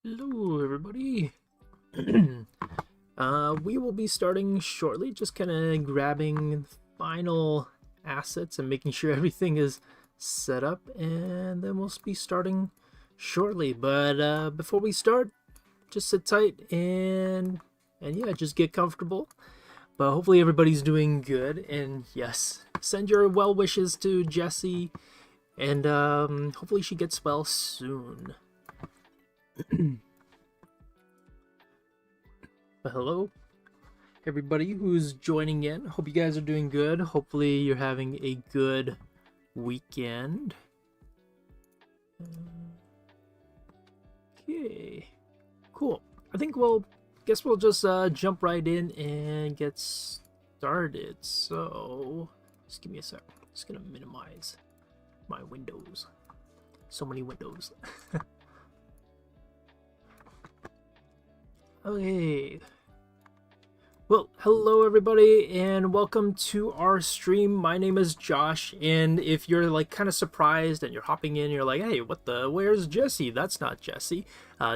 Hello, everybody. We will be starting shortly, just kind of grabbing final assets and making sure everything is set up, and then we'll be starting shortly. But before we start, just sit tight and yeah, just get comfortable. But hopefully everybody's doing good, and yes, send your well wishes to Jessie, and hopefully she gets well soon. But hello, everybody who's joining in. Hope you guys are doing good. Hopefully you're having a good weekend. Okay, cool. I think guess we'll just jump right in and get started. So just give me a sec. Just gonna minimize my windows. So many windows. Okay. Well, hello everybody and welcome to our stream. My name is Josh, and if you're like kind of surprised and you're hopping in, you're like, hey, where's Jessie? That's not Jessie.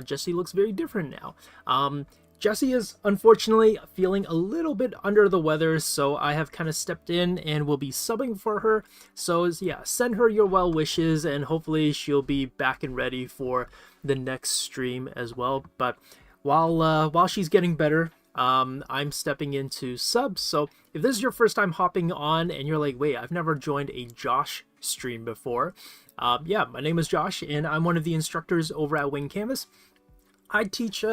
Jessie looks very different now. Jessie is unfortunately feeling a little bit under the weather, so I have kind of stepped in and will be subbing for her. So yeah, send her your well wishes and hopefully she'll be back and ready for the next stream as well. But while she's getting better, I'm stepping into subs. So if this is your first time hopping on and you're like, wait, I've never joined a Josh stream before, yeah, my name is Josh and I'm one of the instructors over at Wing Canvas. I teach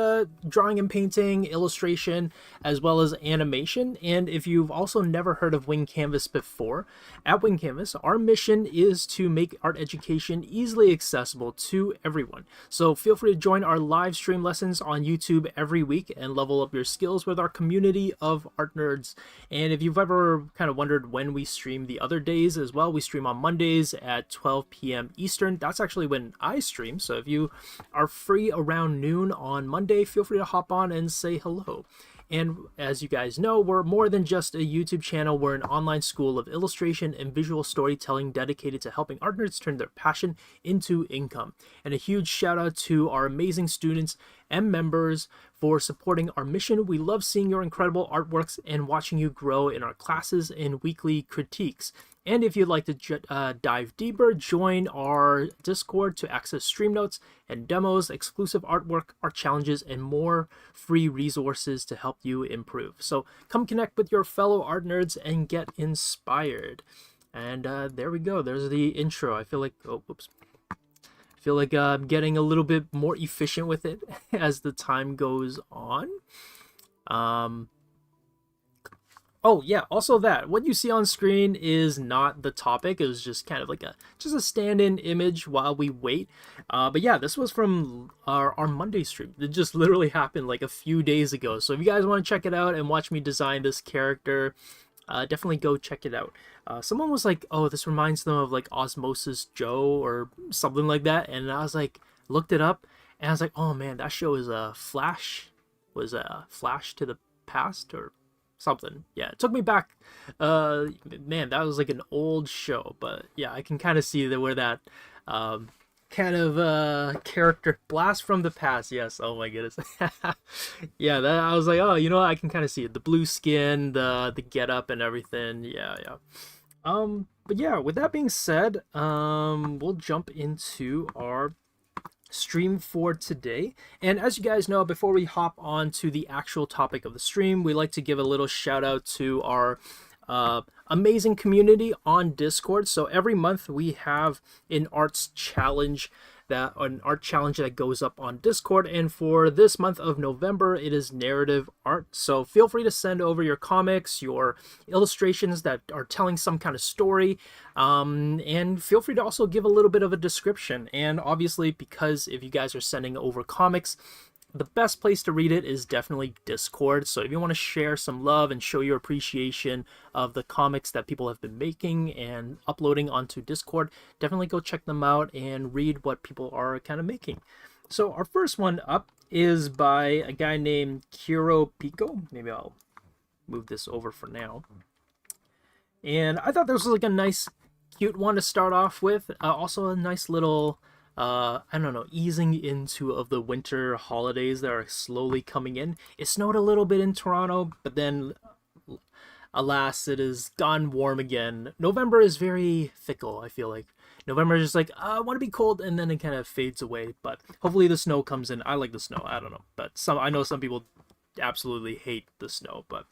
drawing and painting, illustration, as well as animation. And if you've also never heard of Wing Canvas before, at Wing Canvas, our mission is to make art education easily accessible to everyone. So feel free to join our live stream lessons on YouTube every week and level up your skills with our community of art nerds. And if you've ever kind of wondered when we stream the other days as well, we stream on Mondays at 12 p.m. Eastern. That's actually when I stream. So if you are free around noon on Monday, feel free to hop on and say hello. And as you guys know, we're more than just a YouTube channel. We're an online school of illustration and visual storytelling dedicated to helping art nerds turn their passion into income. And a huge shout out to our amazing students and members for supporting our mission. We love seeing your incredible artworks and watching you grow in our classes and weekly critiques. And if you'd like to dive deeper, join our Discord to access stream notes and demos, exclusive artwork, art challenges, and more free resources to help you improve. So come connect with your fellow art nerds and get inspired. And there we go. There's the intro. I feel like, oh, whoops. I feel like I'm getting a little bit more efficient with it as the time goes on. Oh yeah, also that what you see on screen is not the topic. It was just kind of like a stand-in image while we wait. But yeah, this was from our Monday stream. It just literally happened like a few days ago. So if you guys want to check it out and watch me design this character, definitely go check it out. Someone was like, oh, this reminds them of like Osmosis Joe or something like that, and I was like, looked it up, and I was like, oh man, that show is a Flash to the past or something. Yeah, it took me back. Man, that was like an old show, but yeah, I can kind of see where that kind of character blast from the past. Yes. Oh my goodness. Yeah, that I was like, oh, you know what? I can kind of see it. The blue skin, the get up and everything. Yeah, yeah. But yeah, with that being said, we'll jump into our stream for today. And as you guys know, before we hop on to the actual topic of the stream, we like to give a little shout out to our amazing community on Discord. So every month we have an art challenge that goes up on Discord, and for this month of November it is narrative art. So feel free to send over your comics, your illustrations that are telling some kind of story, and feel free to also give a little bit of a description. And obviously, because if you guys are sending over comics, the best place to read it is definitely Discord. So if you want to share some love and show your appreciation of the comics that people have been making and uploading onto Discord, definitely go check them out and read what people are kind of making. So our first one up is by a guy named Kiro Pico. Maybe I'll move this over for now. And I thought this was like a nice, cute one to start off with. Also a nice little I don't know, easing into of the winter holidays that are slowly coming in. It snowed a little bit in Toronto, but then alas, it is gone warm again. November is very fickle, I feel like. November is just like, I want to be cold, and then it kind of fades away. But hopefully the snow comes in. I like the snow. I don't know. But I know some people absolutely hate the snow. But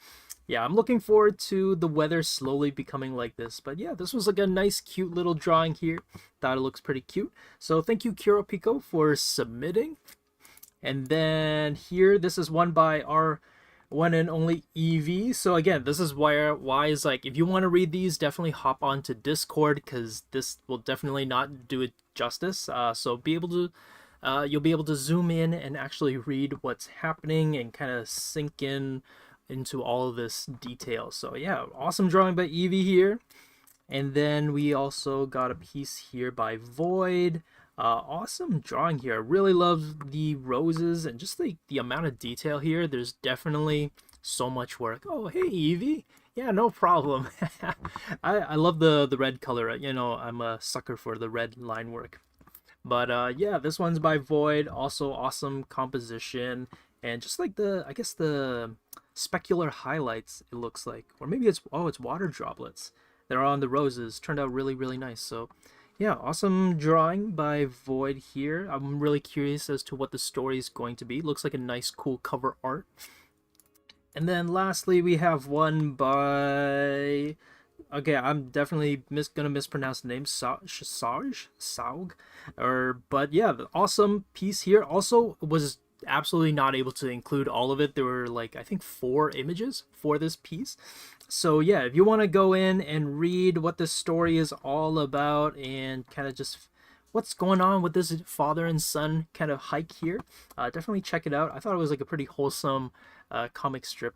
yeah, I'm looking forward to the weather slowly becoming like this. But yeah, this was like a nice, cute little drawing here. Thought it looks pretty cute. So thank you, Kiro Pico, for submitting. And then here, this is one by our one and only EV. So again, this is why is like, if you want to read these, definitely hop onto Discord, because this will definitely not do it justice. So you'll be able to zoom in and actually read what's happening and kind of sink in into all of this detail. So yeah, awesome drawing by Evie here. And then we also got a piece here by Void. Awesome drawing here. I really love the roses and just the amount of detail here. There's definitely so much work. Oh, hey, Evie. Yeah, no problem. I love the red color. You know, I'm a sucker for the red line work. But yeah, this one's by Void. Also awesome composition. And just like I guess the specular highlights, it looks like. Or maybe it's water droplets that are on the roses. Turned out really, really nice. So yeah, awesome drawing by Void here. I'm really curious as to what the story is going to be. Looks like a nice, cool cover art. And then lastly, we have one by... Okay, I'm definitely gonna mispronounce the name. Saug? But yeah, the awesome piece here. Also was absolutely not able to include all of it. There were like, I think 4 images for this piece. So yeah, if you want to go in and read what this story is all about and kind of just what's going on with this father and son kind of hike here, definitely check it out. I thought it was like a pretty wholesome comic strip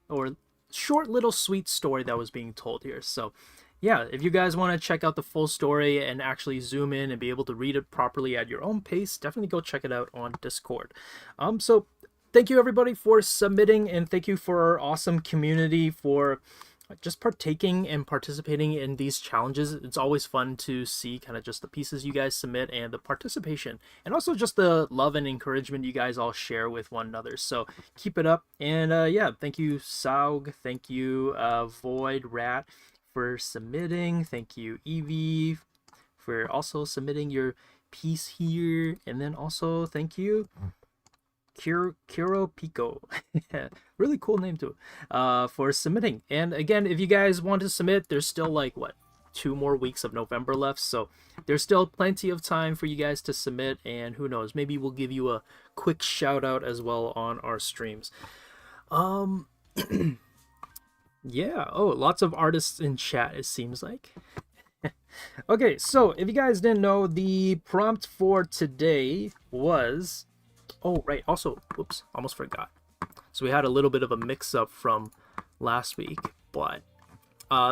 or short little sweet story that was being told here. So yeah, if you guys want to check out the full story and actually zoom in and be able to read it properly at your own pace, definitely go check it out on Discord. So thank you everybody for submitting, and thank you for our awesome community for just partaking and participating in these challenges. It's always fun to see kind of just the pieces you guys submit and the participation, and also just the love and encouragement you guys all share with one another. So keep it up. And yeah, thank you Saug, thank you Void Rat for submitting, thank you Evie for also submitting your piece here, and then also thank you Kiro Pico, really cool name too, for submitting. And again, if you guys want to submit, there's still like 2 more weeks of November left, so there's still plenty of time for you guys to submit, and who knows, maybe we'll give you a quick shout out as well on our streams. Yeah, oh, lots of artists in chat, it seems like. Okay, so if you guys didn't know, the prompt for today was... Oh, right. Also, whoops, almost forgot. So we had a little bit of a mix-up from last week, but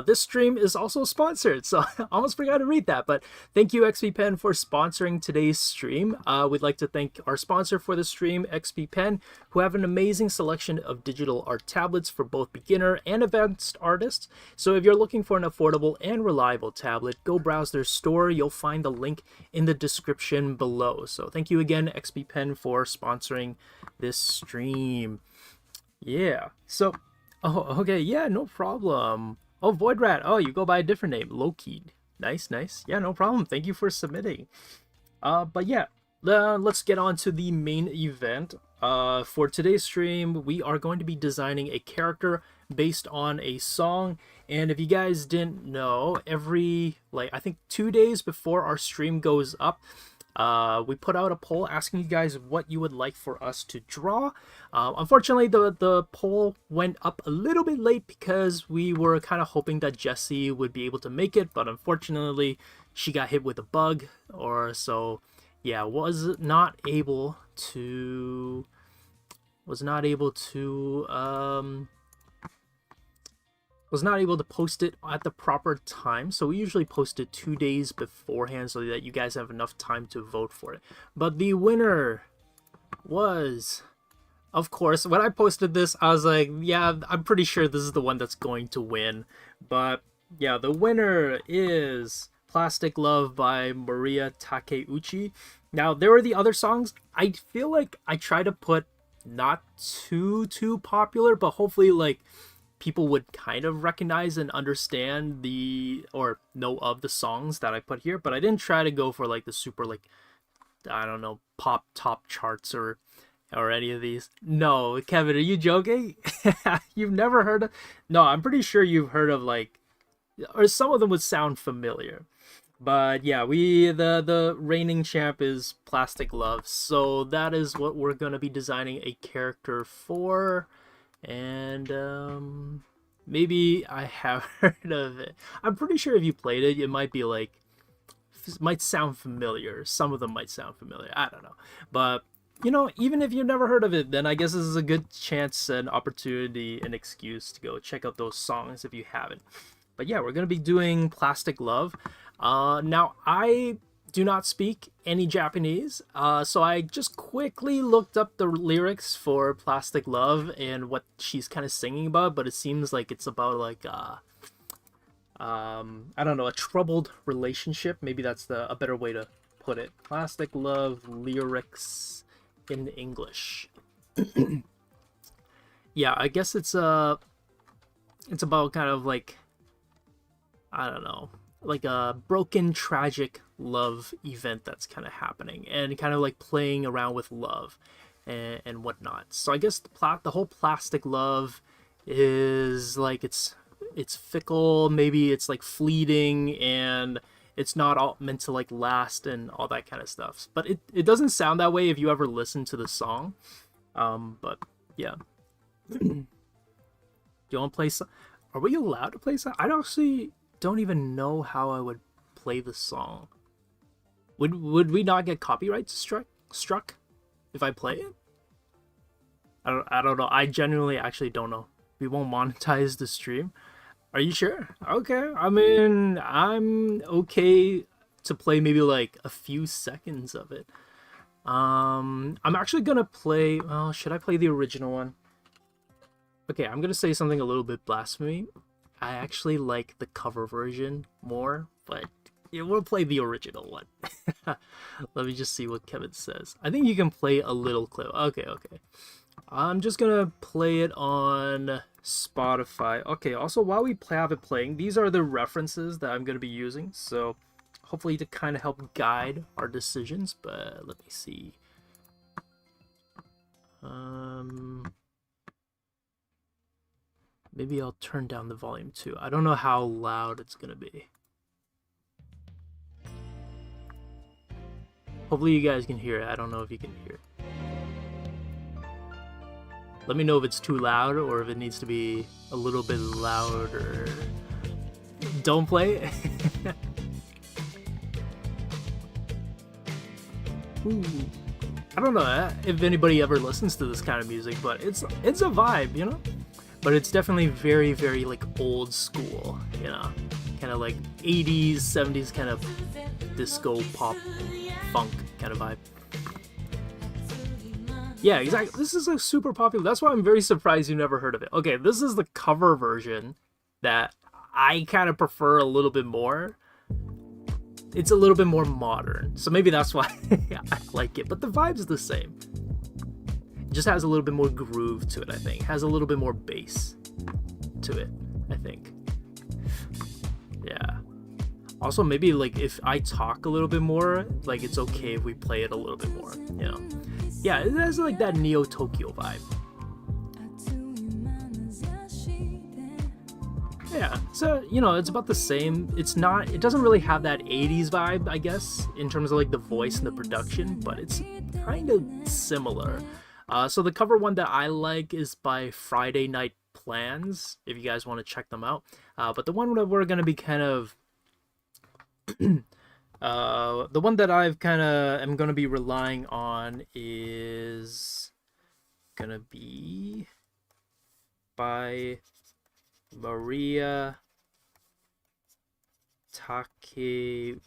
this stream is also sponsored, so I almost forgot to read that. But thank you, XP Pen, for sponsoring today's stream. We'd like to thank our sponsor for the stream, XP Pen, who have an amazing selection of digital art tablets for both beginner and advanced artists. So if you're looking for an affordable and reliable tablet, go browse their store. You'll find the link in the description below. So thank you again, XP Pen, for sponsoring this stream. Yeah. So, oh, okay. Yeah, no problem. Oh, Void Rat. Oh, you go by a different name. Loki. Nice, nice. Yeah, no problem. Thank you for submitting. But yeah, let's get on to the main event. For today's stream, we are going to be designing a character based on a song. And if you guys didn't know, I think 2 days before our stream goes up, we put out a poll asking you guys what you would like for us to draw. Unfortunately, the poll went up a little bit late because we were kind of hoping that Jessie would be able to make it, but unfortunately, she got hit with a bug, so yeah, was not able to post it at the proper time. So we usually post it 2 days beforehand so that you guys have enough time to vote for it. But the winner was, of course, when I posted this, I was like, yeah, I'm pretty sure this is the one that's going to win. But yeah, the winner is Plastic Love by Mariya Kareuchi. Now there were the other songs. I feel like I try to put not too popular, but hopefully like people would kind of recognize and understand the or know of the songs that I put here. But I didn't try to go for like the super like I don't know pop top charts or any of these. No, Kevin, are you joking? You've never heard of? No, I'm pretty sure you've heard of like or some of them would sound familiar. But yeah, we the reigning champ is Plastic Love, so that is what we're gonna be designing a character for, and maybe I have heard of it. I'm pretty sure if you played it, it might be like might sound familiar. Some of them might sound familiar. I don't know, but you know, even if you've never heard of it, then I guess this is a good chance, an opportunity, an excuse to go check out those songs if you haven't. But yeah, we're gonna be doing Plastic Love. Now I do not speak any Japanese, so I just quickly looked up the lyrics for Plastic Love and what she's kind of singing about. But it seems like it's about like I don't know, a troubled relationship. Maybe that's a better way to put it. Plastic Love lyrics in English. Yeah, I guess it's about kind of like I don't know, like a broken tragic love event that's kind of happening and kind of like playing around with love and whatnot. So I guess the whole Plastic Love is like it's fickle, maybe it's like fleeting, and it's not all meant to like last and all that kind of stuff. But it doesn't sound that way if you ever listen to the song. But yeah. Do you want to play some? Are we allowed to play some? I actually don't even know how I would play the song. Would we not get copyright struck if I play it? I don't know. I genuinely actually don't know. We won't monetize the stream. Are you sure? Okay. I mean, I'm okay to play maybe like a few seconds of it. I'm actually gonna play. Well, should I play the original one? Okay, I'm gonna say something a little bit blasphemy. I actually like the cover version more, but yeah, we'll play the original one. Let me just see what Kevin says. I think you can play a little clip. Okay. I'm just gonna play it on Spotify. Okay, also while we have it playing, these are the references that I'm gonna be using, so hopefully to kind of help guide our decisions, but let me see. Maybe I'll turn down the volume too. I don't know how loud it's gonna be. Hopefully you guys can hear it. I don't know if you can hear it. Let me know if it's too loud or if it needs to be a little bit louder. Don't play it. Ooh. I don't know if anybody ever listens to this kind of music, but it's a vibe, you know? But it's definitely very, very like old school, you know? Kind of like 80s, 70s kind of disco pop funk kind of vibe. Yeah, exactly. This is like super popular. That's why I'm very surprised you never heard of it. Okay, this is the cover version that I kind of prefer a little bit more. It's a little bit more modern, so maybe that's why I like it. But the vibe's the same. It just has a little bit more groove to it, I think. It has a little bit more bass to it, I think. Yeah. Also, maybe like if I talk a little bit more, like it's okay if we play it a little bit more, you know? Yeah, it has like that Neo Tokyo vibe. Yeah, so you know, it's about the same. It doesn't really have that 80s vibe, I guess, in terms of like the voice and the production, but it's kind of similar. So the cover one that I like is by Friday Night Plans, if you guys want to check them out. But the one that we're gonna be kind of the one that I've kind of am gonna be relying on is gonna be by Mariya Takeuchi.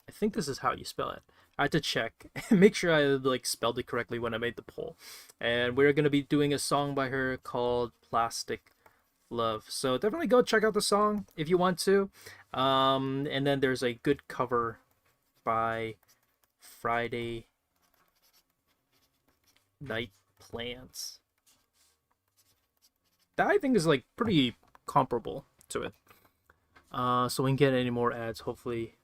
I think this is how you spell it. I had to check, make sure I like spelled it correctly when I made the poll. And we're gonna be doing a song by her called Plastic Love. So definitely go check out the song if you want to. And then there's a good cover by Friday night plans. That I think is like pretty comparable to it. So we can get any more ads, hopefully.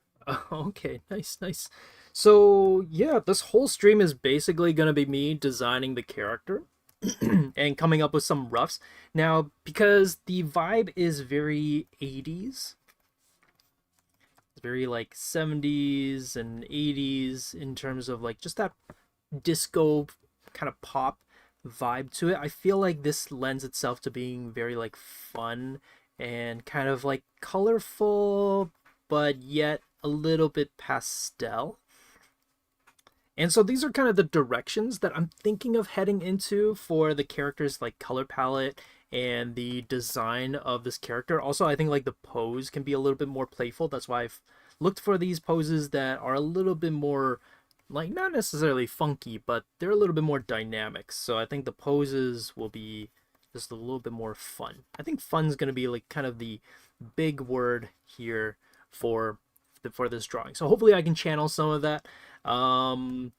Okay, nice. So yeah, this whole stream is basically gonna be me designing the character and coming up with some roughs. Now, because the vibe is very 80s, it's very like 70s and 80s in terms of like just that disco kind of pop vibe to it. I feel like this lends itself to being very like fun and kind of like colorful, but yet a little bit pastel. And so these are kind of the directions that I'm thinking of heading into for the character's like color palette and the design of this character. Also, I think like the pose can be a little bit more playful. That's why I've looked for these poses that are a little bit more like not necessarily funky, but they're a little bit more dynamic. So I think the poses will be just a little bit more fun. I think fun's going to be like kind of the big word here for this drawing. So hopefully I can channel some of that. And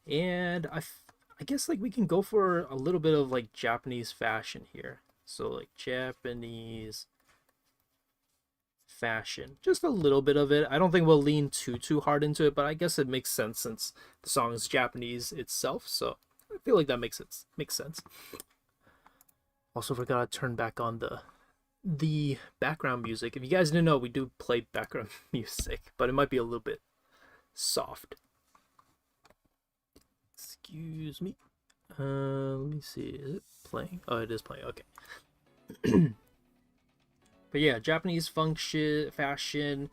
I guess like we can go for a little bit of like Japanese fashion here. So like Japanese fashion, just a little bit of it. I don't think we'll lean too hard into it, but I guess it makes sense since the song is Japanese itself. So I feel like that makes sense. Also forgot to turn back on the background music. If you guys didn't know, we do play background music, but it might be a little bit soft. Excuse me. Let me see. Is it playing? Oh, it is playing. Okay. But yeah, Japanese fashion.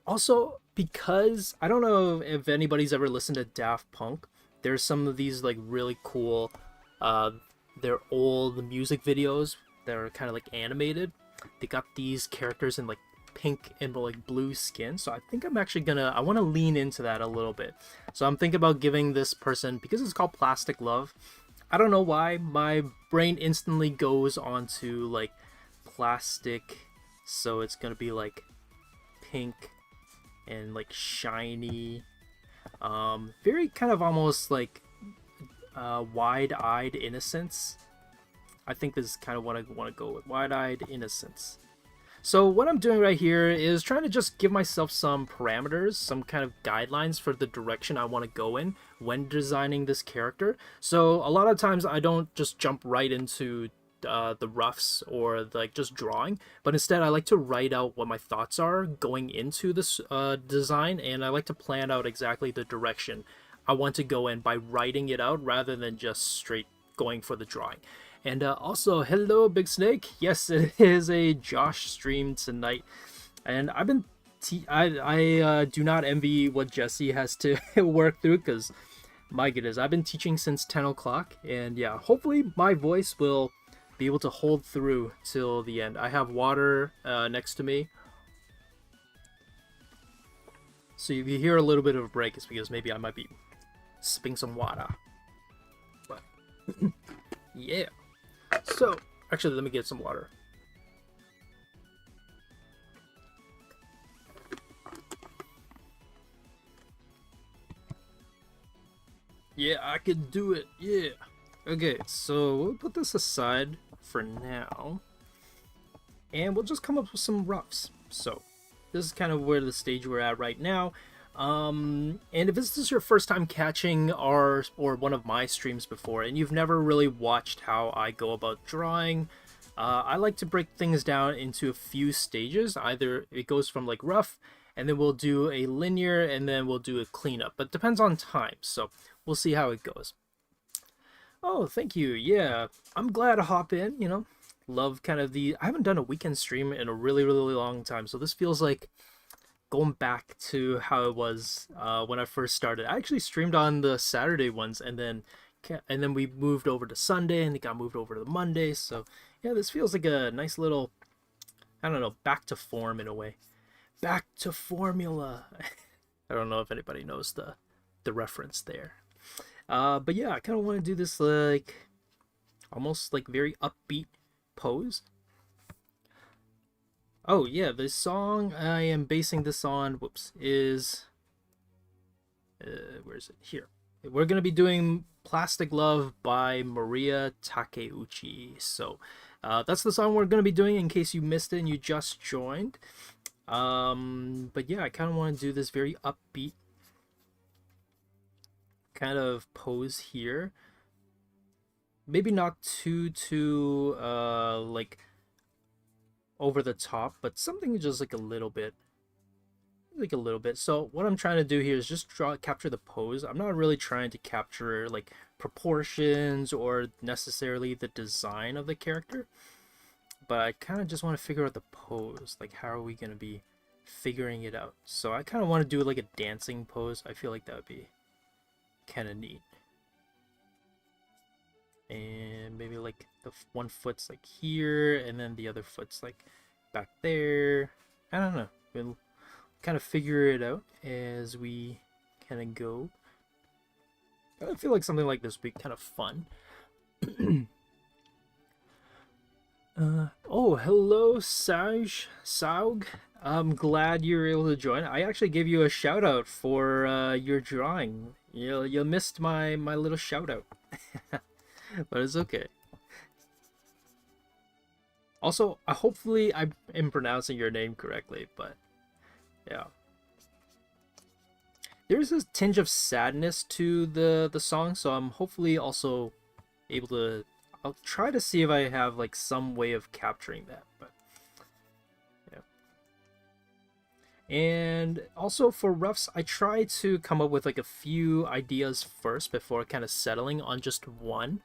Also, because I don't know if anybody's ever listened to Daft Punk, there's some of these like really cool, they're old music videos that are kind of like animated. They got these characters in like pink and like blue skin, so I think I'm actually I want to lean into that a little bit. So I'm thinking about giving this person, because it's called Plastic Love, I don't know why my brain instantly goes onto like plastic, so it's gonna be like pink and like shiny, very kind of almost like wide-eyed innocence. I think this is kind of what I want to go with, wide-eyed innocence. So what I'm doing right here is trying to just give myself some parameters, some kind of guidelines for the direction I want to go in when designing this character. So a lot of times I don't just jump right into the roughs or like just drawing, but instead I like to write out what my thoughts are going into this design, and I like to plan out exactly the direction I want to go in by writing it out rather than just straight going for the drawing. And also, hello, Big Snake. Yes, it is a Josh stream tonight, and I've been I do not envy what Jesse has to work through, because my goodness, I've been teaching since 10 o'clock, and yeah, hopefully my voice will be able to hold through till the end. I have water next to me, so if you hear a little bit of a break, it's because maybe I might be sipping some water. But yeah. So, actually, let me get some water. Yeah, I can do it. Yeah. Okay, so we'll put this aside for now, and we'll just come up with some roughs. So, this is kind of where the stage we're at right now. And if this is your first time catching or one of my streams before, and you've never really watched how I go about drawing, I like to break things down into a few stages. Either it goes from like rough, and then we'll do a linear, and then we'll do a cleanup. But it depends on time, so we'll see how it goes. Oh, thank you. Yeah, I'm glad to hop in, you know. Love kind of I haven't done a weekend stream in a really long time, so this feels like going back to how it was when I first started. I actually streamed on the Saturday ones, and then we moved over to Sunday, and it got moved over to the Monday. So yeah, this feels like a nice little, I don't know, back to form in a way, back to formula. I don't know if anybody knows the reference there, but yeah, I kind of want to do this like almost like very upbeat pose. Oh yeah, the song I am basing this on, is Where is it? Here. We're going to be doing Plastic Love by Mariya Kareuchi. So that's the song we're going to be doing in case you missed it and you just joined. But yeah, I kind of want to do this very upbeat kind of pose here. Maybe not too like over the top, but something just like a little bit. So what I'm trying to do here is just capture the pose. I'm not really trying to capture like proportions or necessarily the design of the character, but I kind of just want to figure out the pose. Like, how are we going to be figuring it out? So I kind of want to do like a dancing pose. I feel like that would be kind of neat. And maybe like the one foot's like here and then the other foot's like back there. I don't know. We'll kind of figure it out as we kind of go. I feel like something like this would be kind of fun. Oh, hello, Saug. I'm glad you were able to join. I actually gave you a shout out for your drawing. You missed my little shout out. But it's okay. Also, hopefully I am pronouncing your name correctly, but yeah. There's a tinge of sadness to the song, so I'm hopefully also able to... I'll try to see if I have like some way of capturing that, but yeah. And also for roughs, I try to come up with like a few ideas first before kind of settling on just one.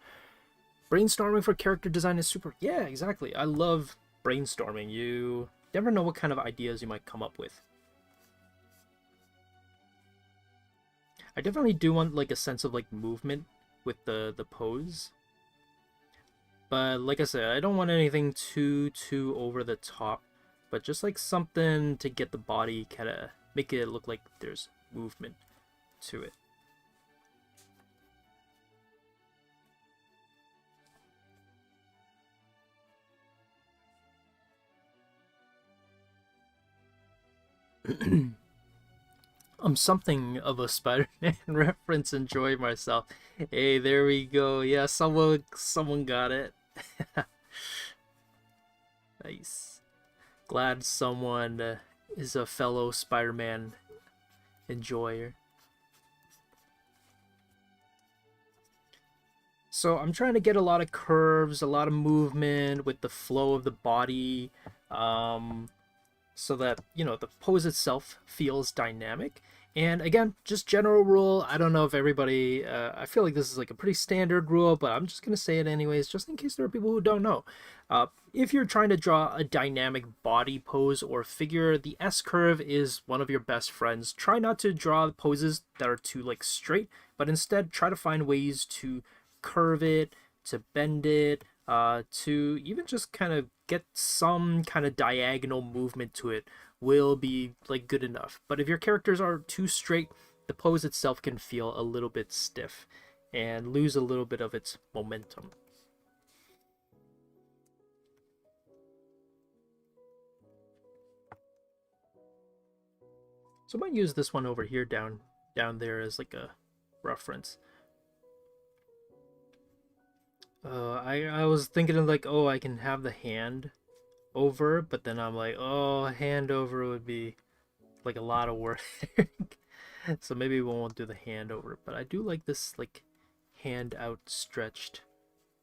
Brainstorming for character design is super... Yeah, exactly. I love brainstorming. You never know what kind of ideas you might come up with. I definitely do want like a sense of like movement with the pose. But like I said, I don't want anything too over the top, but just like something to get the body kind of make it look like there's movement to it. I'm something of a Spider-Man reference. Enjoy myself. Hey, there we go. Yeah, someone got it. Nice. Glad someone is a fellow Spider-Man enjoyer. So I'm trying to get a lot of curves, a lot of movement with the flow of the body, so that, you know, the pose itself feels dynamic. And again, just general rule, I don't know if everybody, I feel like this is like a pretty standard rule, but I'm just going to say it anyways, just in case there are people who don't know. If you're trying to draw a dynamic body pose or figure, the S-curve is one of your best friends. Try not to draw poses that are too like straight, but instead try to find ways to curve it, to bend it, to even just kind of get some kind of diagonal movement to it will be like good enough. But if your characters are too straight, the pose itself can feel a little bit stiff and lose a little bit of its momentum. So I might use this one over here down there as like a reference. I was thinking of like, oh, I can have the hand over, but then I'm like, oh, hand over would be like a lot of work. So maybe we won't do the hand over, but I do like this like hand outstretched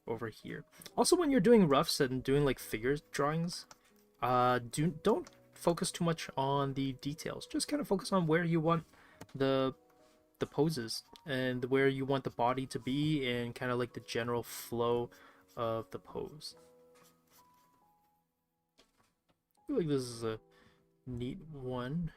over here. Also, when you're doing roughs and doing like figures drawings, don't focus too much on the details. Just kind of focus on where you want the poses and where you want the body to be and kind of like the general flow of the pose. I feel like this is a neat one.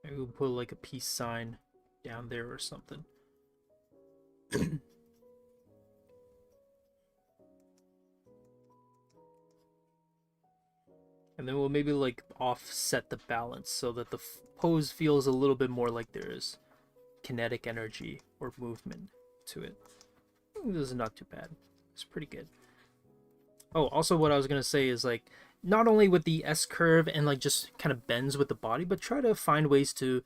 Maybe we'll put like a peace sign down there or something. And then we'll maybe like offset the balance so that the pose feels a little bit more like there's kinetic energy or movement to it. This is not too bad. It's pretty good. Oh, also what I was gonna say is like, not only with the S curve and like just kind of bends with the body, but try to find ways to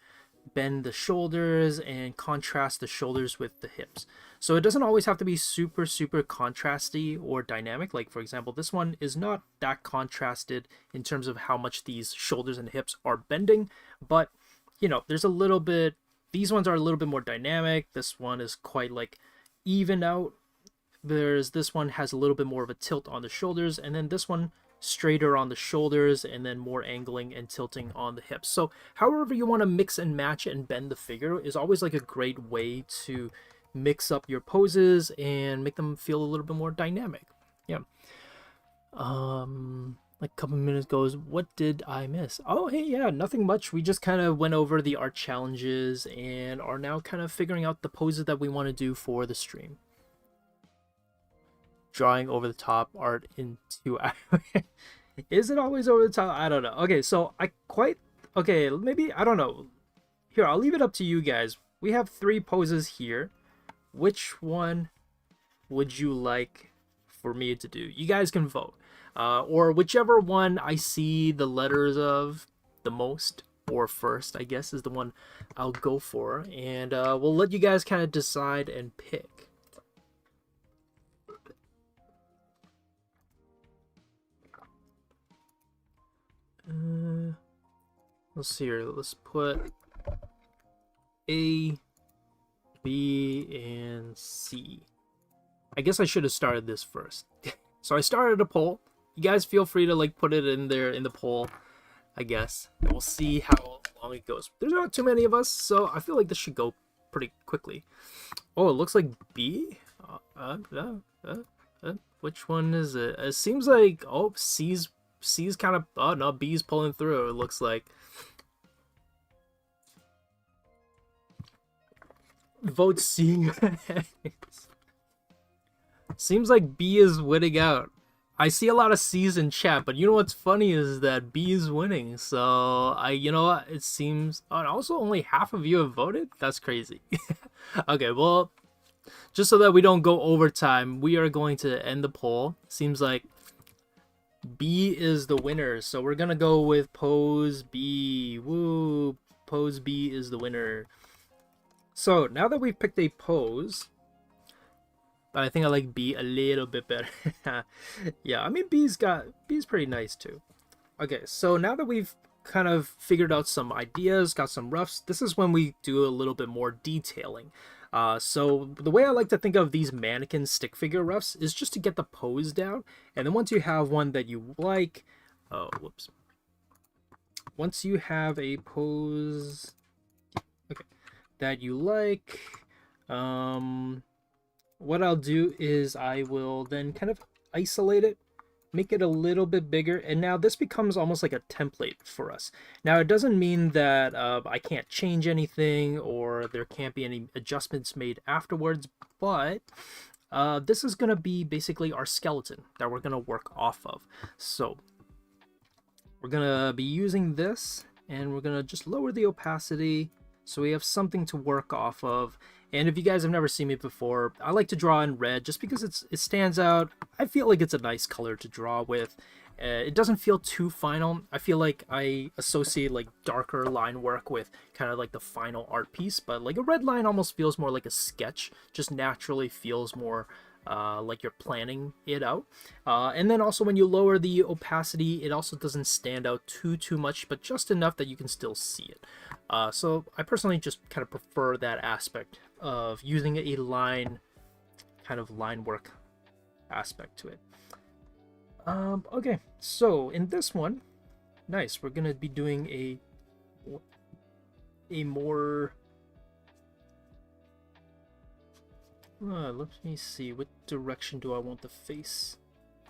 bend the shoulders and contrast the shoulders with the hips. So it doesn't always have to be super contrasty or dynamic. Like for example, this one is not that contrasted in terms of how much these shoulders and hips are bending, but you know, there's a little bit, these ones are a little bit more dynamic. This one is quite like even out. There's this one has a little bit more of a tilt on the shoulders, and then this one straighter on the shoulders and then more angling and tilting on the hips. So however you want to mix and match and bend the figure is always like a great way to mix up your poses and make them feel a little bit more dynamic. Yeah. Like a couple minutes goes, what did I miss? Oh, hey, yeah, nothing much. We just kind of went over the art challenges and are now kind of figuring out the poses that we want to do for the stream. Drawing over the top art in 2 hours. Is it always over the top? I don't know. Okay, so okay, maybe, I don't know. Here, I'll leave it up to you guys. We have 3 poses here. Which one would you like for me to do? You guys can vote. Or whichever one I see the letters of the most, or first, I guess, is the one I'll go for. And we'll let you guys kind of decide and pick. Let's see here. Let's put A, B, and C. I guess I should have started this first. So I started a poll. You guys feel free to like put it in there in the poll, I guess. And we'll see how long it goes. There's not too many of us, so I feel like this should go pretty quickly. Oh, it looks like B? Which one is it? It seems like, oh, C's kind of, oh no, B's pulling through, it looks like. Vote C. Seems like B is winning out. I see a lot of C's in chat, but you know what's funny is that B is winning. So you know what? It seems, oh, and also only half of you have voted. That's crazy. Okay, well, just so that we don't go overtime, we are going to end the poll. Seems like B is the winner, so we're gonna go with pose B. Woo! Pose B is the winner. So now that we've picked a pose, but I think I like B a little bit better. Yeah, I mean B's pretty nice too. Okay, so now that we've kind of figured out some ideas, got some roughs, this is when we do a little bit more detailing. So the way I like to think of these mannequin stick figure roughs is just to get the pose down, and then once you have one that you like, oh whoops, once you have a pose, okay, that you like, what I'll do is I will then kind of isolate it, make it a little bit bigger, and now this becomes almost like a template for us. Now it doesn't mean that I can't change anything or there can't be any adjustments made afterwards, but this is going to be basically our skeleton that we're going to work off of. So we're going to be using this, and we're going to just lower the opacity so we have something to work off of. And if you guys have never seen me before, I like to draw in red just because it stands out. I feel like it's a nice color to draw with. It doesn't feel too final. I feel like I associate like darker line work with kind of like the final art piece, but like a red line almost feels more like a sketch, just naturally feels more like you're planning it out. And then also when you lower the opacity, it also doesn't stand out too much, but just enough that you can still see it. So I personally just kind of prefer that aspect of using a line, kind of line work aspect to it. Okay, so in this one, nice, we're gonna be doing a more, let me see, what direction do I want the face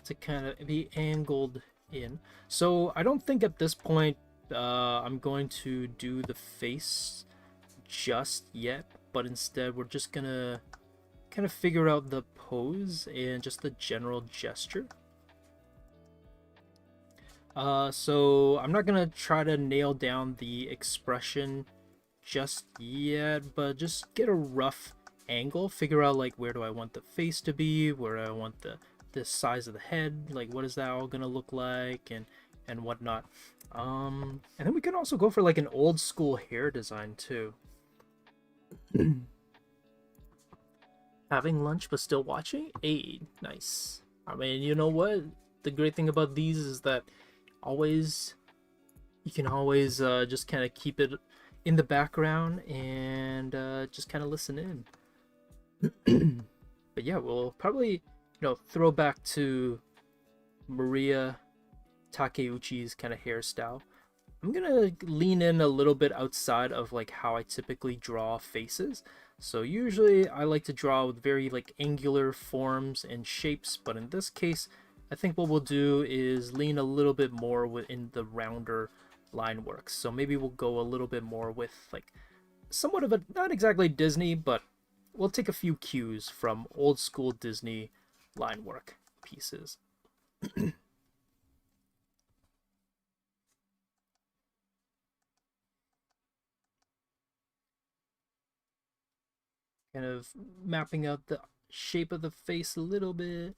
to kind of be angled in? So I don't think at this point I'm going to do the face just yet, but instead we're just gonna kind of figure out the pose and just the general gesture. So I'm not gonna try to nail down the expression just yet, but just get a rough angle, figure out like where do I want the face to be, where do I want the the size of the head, like what is that all gonna look like, and whatnot. And then we can also go for like an old school hair design too. Having lunch but still watching? Hey, nice. I mean, you know what? The great thing about these is that you can always just kind of keep it in the background and just kind of listen in. But yeah, we'll probably, throw back to Mariya Takeuchi's kind of hairstyle. I'm gonna lean in a little bit outside of like how I typically draw faces. So usually I like to draw with very like angular forms and shapes, but in this case I think what we'll do is lean a little bit more within the rounder line work. So maybe we'll go a little bit more with like somewhat of a, not exactly Disney, but we'll take a few cues from old school Disney line work pieces. Kind of mapping out the shape of the face a little bit.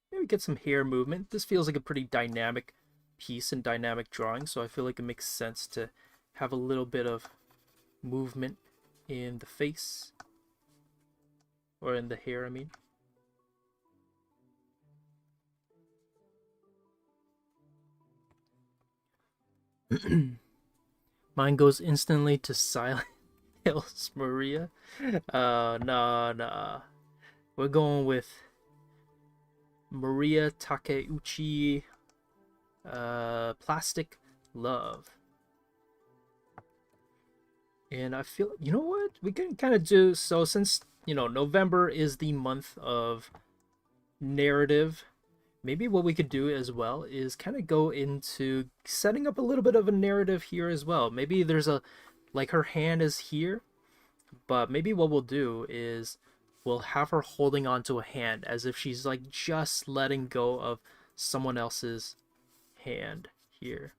Maybe get some hair movement. This feels like a pretty dynamic piece and dynamic drawing, so I feel like it makes sense to have a little bit of movement in the face, or in the hair, I mean. Mine goes instantly to silent hills, Mariya. Nah. We're going with Mariya Takeuchi, Plastic Love. And I feel, you know what? We can kind of do, so since, November is the month of narrative, maybe what we could do as well is kind of go into setting up a little bit of a narrative here as well. Maybe there's a, like her hand is here, but maybe what we'll do is we'll have her holding onto a hand as if she's like just letting go of someone else's hand here.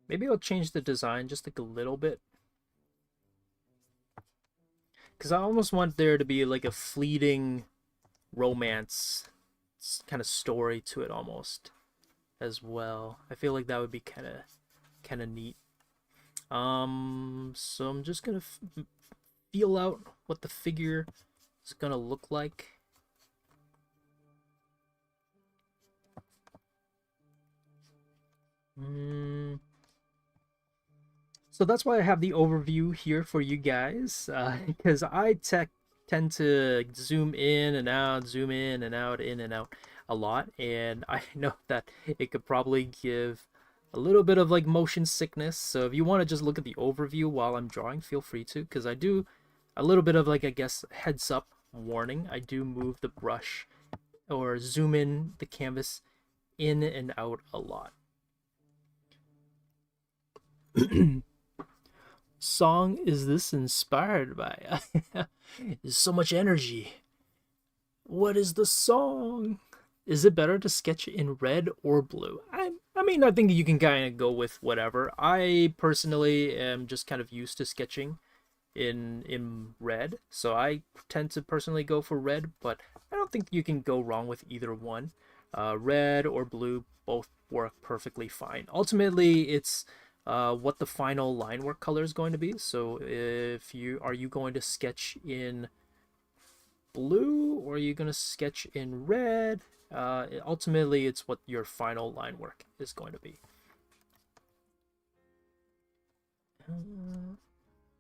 Maybe I'll change the design just like a little bit, because I almost want there to be like a fleeting romance kind of story to it almost as well. I feel like that would be kind of neat. So I'm just gonna feel out what the figure is gonna look like. So that's why I have the overview here for you guys, because I tend to zoom in and out, in and out a lot, and I know that it could probably give a little bit of like motion sickness. So if you want to just look at the overview while I'm drawing, feel free to, because I do a little bit of like, I guess, heads up warning. I do move the brush or zoom in the canvas in and out a lot. Song is this inspired by? There's so much energy. What is the song? Is it better to sketch in red or blue? I mean, I think you can kind of go with whatever. I personally am just kind of used to sketching in red, so I tend to personally go for red, but I don't think you can go wrong with either one. Red or blue both work perfectly fine. Ultimately, it's what the final line work color is going to be. So if you are you going to sketch in blue or are you going to sketch in red? Ultimately, it's what your final line work is going to be.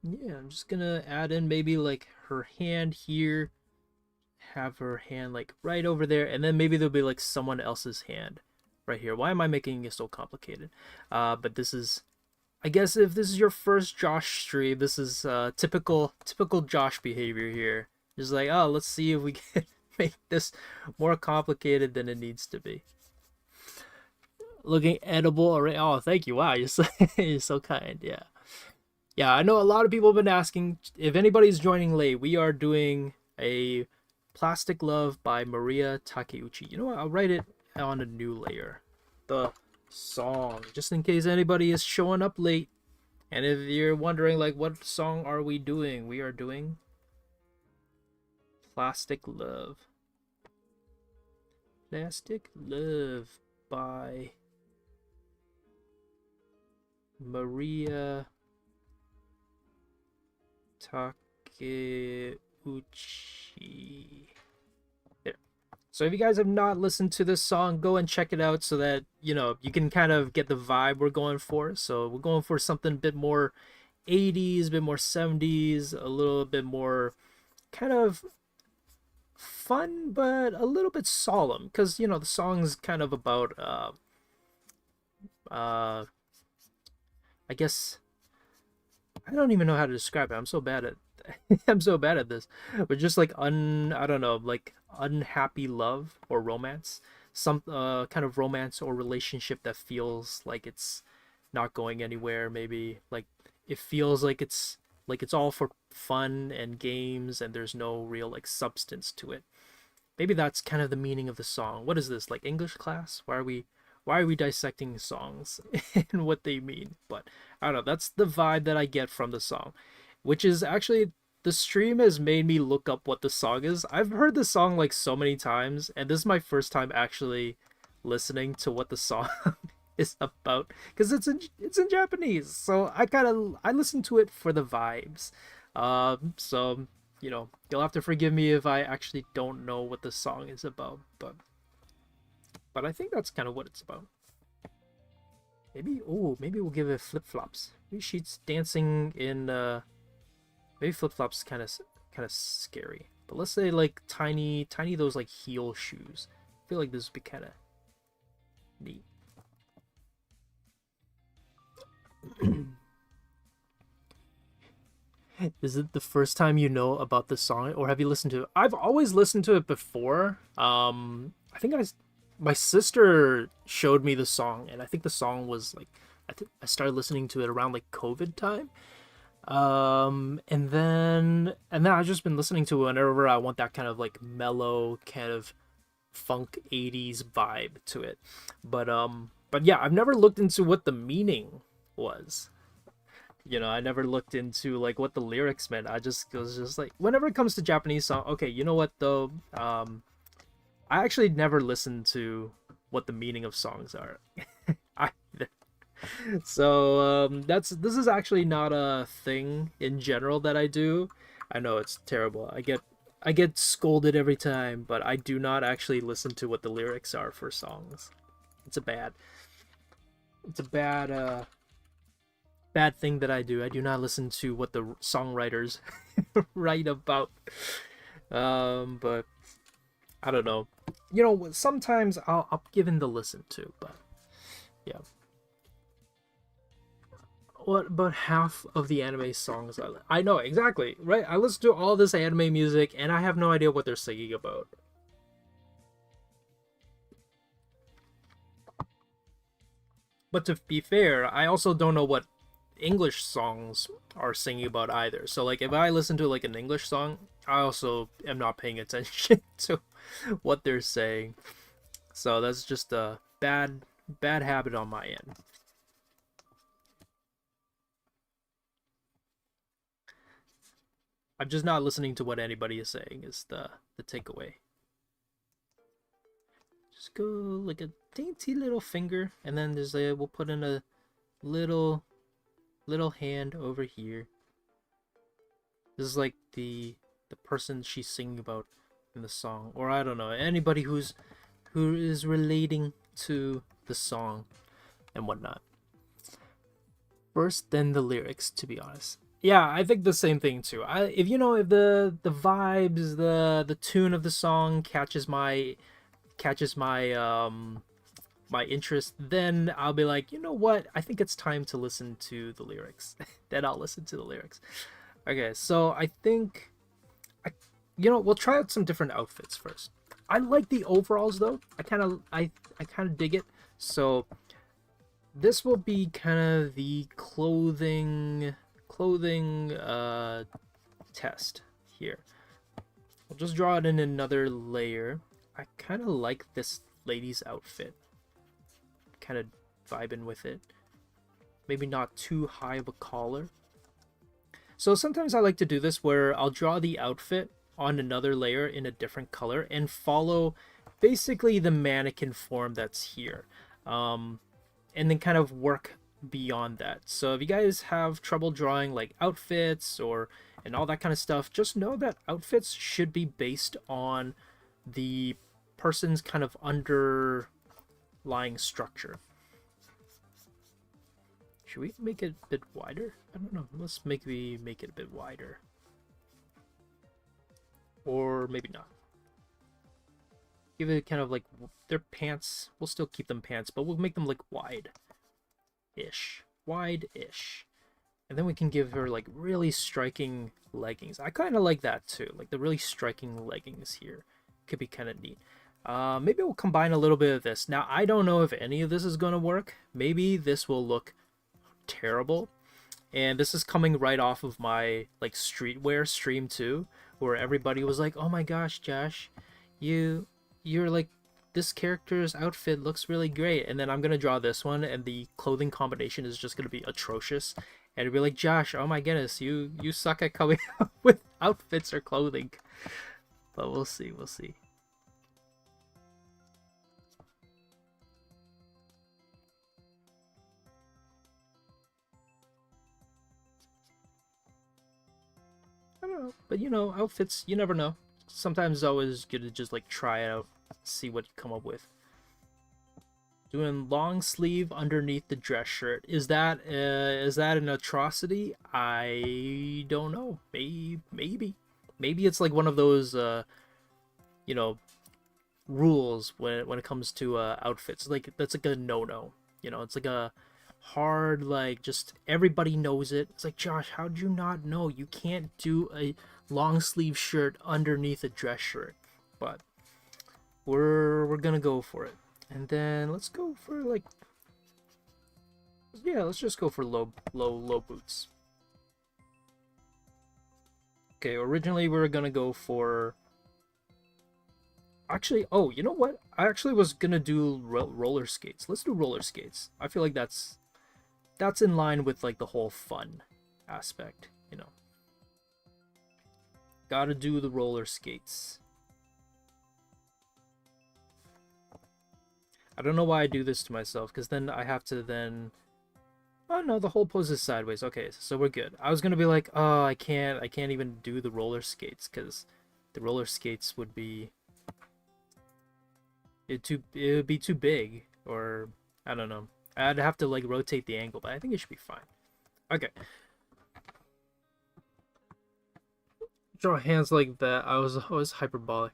Yeah, I'm just gonna add in maybe like her hand here, have her hand like right over there, and then maybe there'll be like someone else's hand right here. Why am I making it so complicated? But this is, I guess if this is your first Josh stream, this is typical Josh behavior here. Just like, oh, let's see if we can make this more complicated than it needs to be. Looking edible already. Oh, thank you. Wow, you're so kind. Yeah, I know a lot of people have been asking. If anybody's joining late, we are doing a Plastic Love by Mariya Takeuchi. You know what? I'll write it on a new layer. The song, just in case anybody is showing up late And if you're wondering, like, what song are we doing? We are doing Plastic Love. Plastic Love by Mariya Takeuchi. There. So if you guys have not listened to this song, go and check it out so that, you know, you can kind of get the vibe we're going for. So we're going for something a bit more 80s, a bit more 70s, a little bit more kind of fun, but a little bit solemn. Because, you know, the song's kind of about, I guess, I don't even know how to describe it. I'm so bad at I'm so bad at this. But just like I don't know, like unhappy love or romance. Some kind of romance or relationship that feels like it's not going anywhere, maybe like it feels like it's all for fun and games and there's no real like substance to it. Maybe that's kind of the meaning of the song. What is this, like English class? Why are we dissecting songs and what they mean? But I don't know, that's the vibe that I get from the song, which is actually the stream has made me look up what the song is. I've heard the song like so many times, and this is my first time actually listening to what the song is about because it's in Japanese. So I listen to it for the vibes. So you know, you'll have to forgive me if I actually don't know what the song is about, but I think that's kind of what it's about. Maybe maybe we'll give it flip flops. Maybe she's dancing in maybe flip flops kind of scary. But let's say like tiny those like heel shoes. I feel like this would be kind of neat. Is it the first time you know about the song, or have you listened to it? I've always listened to it before. I think my sister showed me the song, and I think the song was like I started listening to it around like COVID time. And then I've just been listening to it whenever I want that kind of like mellow kind of funk 80s vibe to it. But yeah, I've never looked into what the meaning was. You know, I never looked into like what the lyrics meant. I just was just like whenever it comes to Japanese song, okay, you know what though? I actually never listened to what the meaning of songs are. I So this is actually not a thing in general that I do. I know it's terrible. I get scolded every time, but I do not actually listen to what the lyrics are for songs. It's a bad it's a bad thing that I do. I do not listen to what the songwriters write about. But I don't know. You know, sometimes I'll give in the listen to, but yeah. What about half of the anime songs I know exactly, right? I listen to all this anime music and I have no idea what they're singing about. But to be fair, I also don't know what English songs are singing about either. So like if I listen to like an English song, I also am not paying attention to what they're saying. So that's just a bad habit on my end. I'm just not listening to what anybody is saying is the takeaway. Just go like a dainty little finger, and then there's a we'll put in a little hand over here. This is like the person she's singing about in the song, or I don't know, anybody who is relating to the song and whatnot. First, then the lyrics, to be honest. Yeah, I think the same thing too. If you know if the vibes, the tune of the song catches my my interest, then I'll be like, you know what? I think it's time to listen to the lyrics. Then I'll listen to the lyrics. Okay, so I think we'll try out some different outfits first. I like the overalls though. I kind of dig it. So this will be kind of the clothing test here. I'll just draw it in another layer. I kind of like this lady's outfit. Kind of vibing with it. maybe not too high of a collar. So sometimes I like to do this where I'll draw the outfit on another layer in a different color and follow basically the mannequin form that's here. And then kind of work beyond that. So if you guys have trouble drawing like outfits or and all that kind of stuff, just know that outfits should be based on the person's kind of underlying structure. Should we make it a bit wider? I don't know. Let's maybe make it a bit wider. Or maybe not. Give it kind of like their pants. We'll still keep them pants, but we'll make them like wide-ish. Wide-ish. And then we can give her like really striking leggings. I kind of like that too. Like the really striking leggings here. Could be kind of neat. Maybe we'll combine a little bit of this. Now, I don't know if any of this is going to work. Maybe this will look terrible. And this is coming right off of my like streetwear stream too, where everybody was like, oh my gosh, Josh, you're like, this character's outfit looks really great. And then I'm going to draw this one and the clothing combination is just going to be atrocious. And it'll be like, Josh, oh my goodness, you suck at coming up with outfits or clothing. But we'll see, we'll see. I don't know, but you know, outfits, you never know. Sometimes it's always good to just like try out, see what you come up with. Doing long sleeve underneath the dress shirt. Is that an atrocity? I don't know. Maybe it's like one of those you know, rules when it comes to outfits. Like that's like a no-no. You know, it's like a hard, like, just everybody knows it. It's like, Josh, how'd you not know? You can't do a long sleeve shirt underneath a dress shirt. But we're gonna go for it. And then let's go for like, yeah, let's just go for low boots. Okay, originally we were gonna go for, actually, oh, you know what? I actually was gonna do roller skates. Let's do roller skates. I feel like that's in line with like the whole fun aspect, you know. Gotta do the roller skates. I don't know why I do this to myself, because then I have to then... Oh no, the whole pose is sideways. Okay, so we're good. I was gonna be like, oh, I can't even do the roller skates, because the roller skates would be... it would be too big, or I don't know. I'd have to like rotate the angle, but I think it should be fine. Okay. Draw hands like that. I was hyperbolic.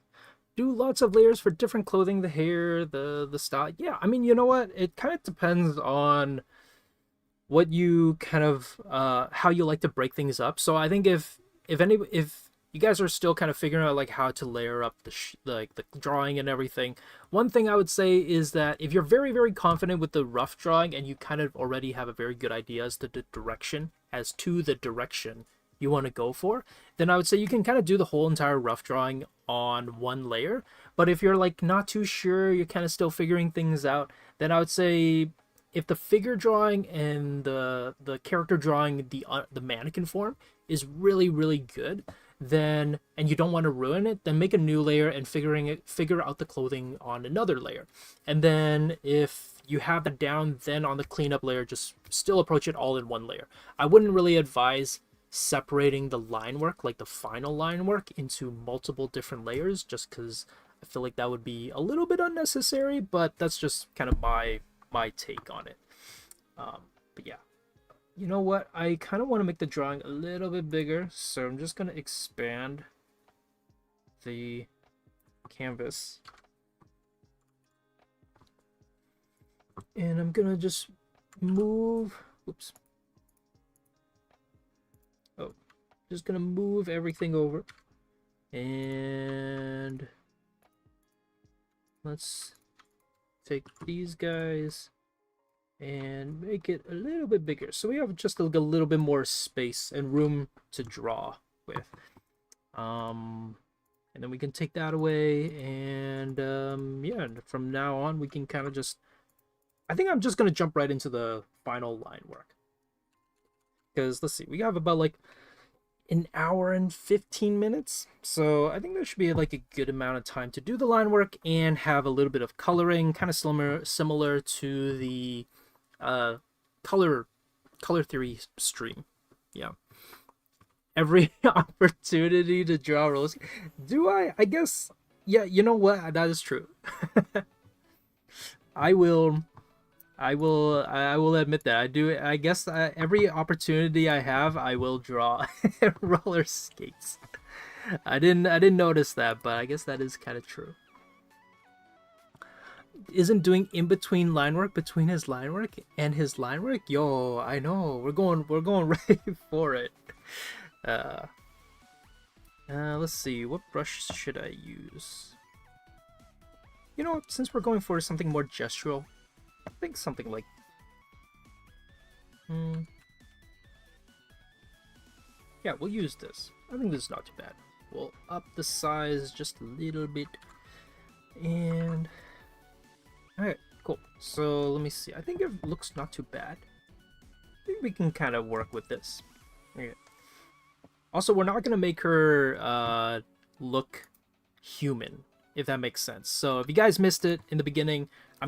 Do lots of layers for different clothing, the hair, the style. Yeah, I mean, you know what? It kind of depends on what you kind of how you like to break things up. So I think if you guys are still kind of figuring out like how to layer up the drawing and everything, one thing I would say is that if you're very, very confident with the rough drawing and you kind of already have a very good idea as to the direction you want to go for, then I would say you can kind of do the whole entire rough drawing on one layer. But if you're like not too sure, you're kind of still figuring things out, then I would say if the figure drawing and the character drawing, the mannequin form is really, really good, then, and you don't want to ruin it, then make a new layer and figure out the clothing on another layer. And then if you have that down, then on the cleanup layer, just still approach it all in one layer. I wouldn't really advise separating the line work, like the final line work, into multiple different layers, just because I feel like that would be a little bit unnecessary, but that's just kind of my take on it. But yeah, you know what, I kind of want to make the drawing a little bit bigger, so I'm just going to expand the canvas, and I'm gonna just move, oops, oh, just gonna move everything over, and let's take these guys and make it a little bit bigger, so we have just like a little bit more space and room to draw with. And then we can take that away, and yeah, from now on we can kind of just, I think I'm just gonna jump right into the final line work. Because let's see, we have about like an hour and 15 minutes. So I think there should be like a good amount of time to do the line work and have a little bit of coloring, kind of similar to the uh, color theory stream. Yeah. Every opportunity to draw roller skate. Do I? I guess. Yeah, you know what? That is true. I will. I will admit that I do. I guess every opportunity I have, I will draw roller skates. I didn't notice that, but I guess that is kind of true. Isn't doing in between line work between his line work and his line work? Yo, I know. We're going right for it. Uh, let's see. What brush should I use? You know, since we're going for something more gestural, I think something like yeah, we'll use this. I think this is not too bad. We'll up the size just a little bit. And alright, cool. So let me see. I think it looks not too bad. I think we can kind of work with this. Okay. Also, we're not gonna make her look human, if that makes sense. So if you guys missed it in the beginning, I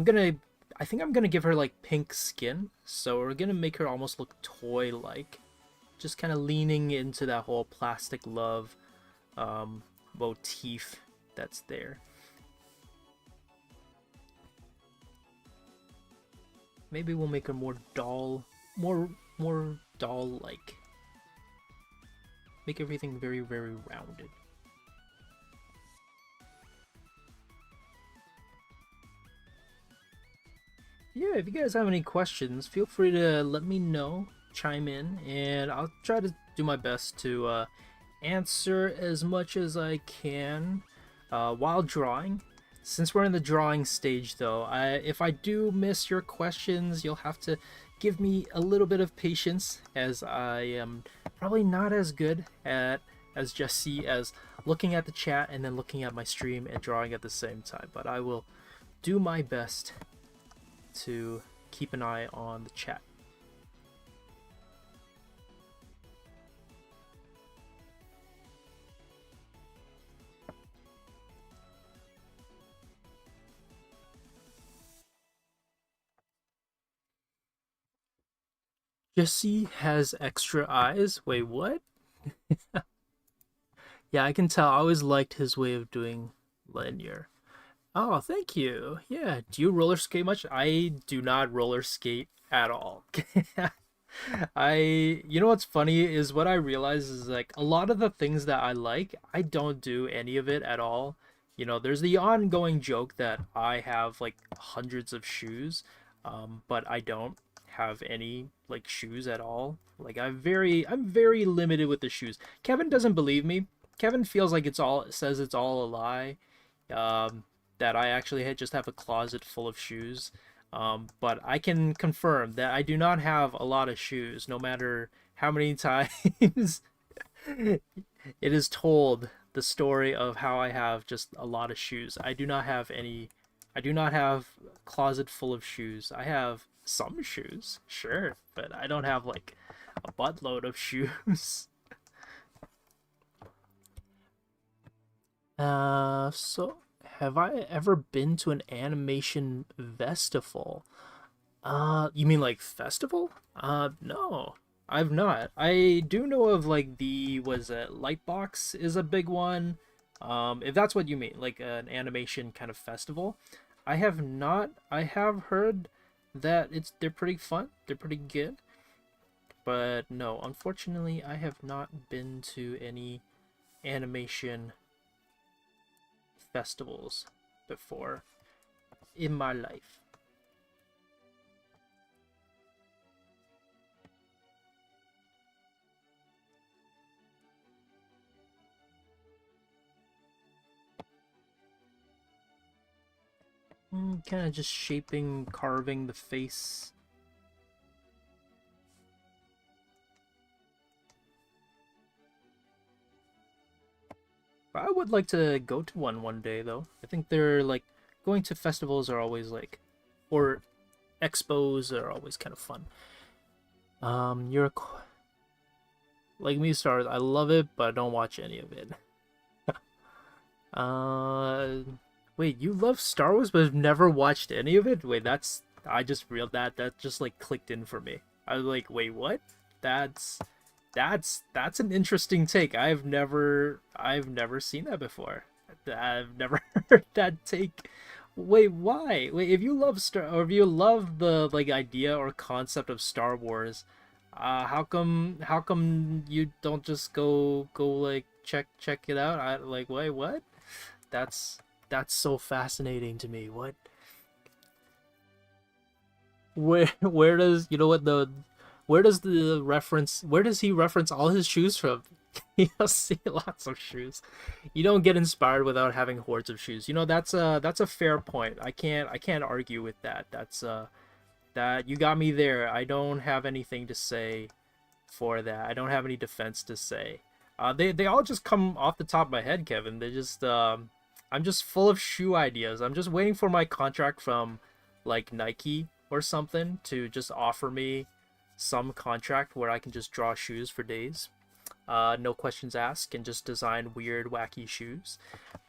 think I'm gonna give her like pink skin. So we're gonna make her almost look toy-like, just kind of leaning into that whole plastic love motif that's there. Maybe we'll make her more doll-like. Make everything very, very rounded. Yeah, if you guys have any questions, feel free to let me know, chime in, and I'll try to do my best to answer as much as I can while drawing. Since we're in the drawing stage though, if I do miss your questions, you'll have to give me a little bit of patience, as I am probably not as good as Jesse as looking at the chat and then looking at my stream and drawing at the same time, but I will do my best to keep an eye on the chat. Jesse has extra eyes? Wait, what? Yeah, I can tell. I always liked his way of doing linear. Oh, thank you. Yeah, do you roller skate much? I do not roller skate at all. You know what's funny is what I realize is like a lot of the things that I like, I don't do any of it at all. You know, there's the ongoing joke that I have like hundreds of shoes, but I don't have any like shoes at all. Like I'm very limited with the shoes. Kevin doesn't believe me. Kevin feels like says it's all a lie. Um, that I actually just have a closet full of shoes. But I can confirm that I do not have a lot of shoes, no matter how many times it is told the story of how I have just a lot of shoes. I do not have I do not have a closet full of shoes. I have some shoes, sure, but I don't have like a buttload of shoes. So have I ever been to an animation festival? You mean like festival? No, I've not. I do know of like was it Lightbox is a big one. If that's what you mean, like an animation kind of festival. I have not. I have heard that they're pretty fun. They're pretty good. But no, unfortunately, I have not been to any animation festivals before in my life. Kind of just shaping, carving the face. I would like to go to one day though. I think they're like going to festivals are always like, or expos are always kind of fun. You're Like me, Star Wars, I love it, but I don't watch any of it. Uh, Wait, you love Star Wars but have never watched any of it? Wait, that's I just realized that just like clicked in for me. I was like, wait, what? That's that's an interesting take. I've never seen that before. I've never heard that take. Wait, why? Wait, if you love Star or if you love the like idea or concept of Star Wars, how come you don't just go like check it out? I like wait, what? That's that's so fascinating to me. What? Where does you know what the where does the reference where does he reference all his shoes from? You'll see lots of shoes. You don't get inspired without having hordes of shoes. You know that's a fair point. I can't argue with that. That you got me there. I don't have anything to say for that. I don't have any defense to say. They all just come off the top of my head, Kevin. They just I'm just full of shoe ideas. I'm just waiting for my contract from like Nike or something to just offer me some contract where I can just draw shoes for days. No questions asked, and just design weird, wacky shoes,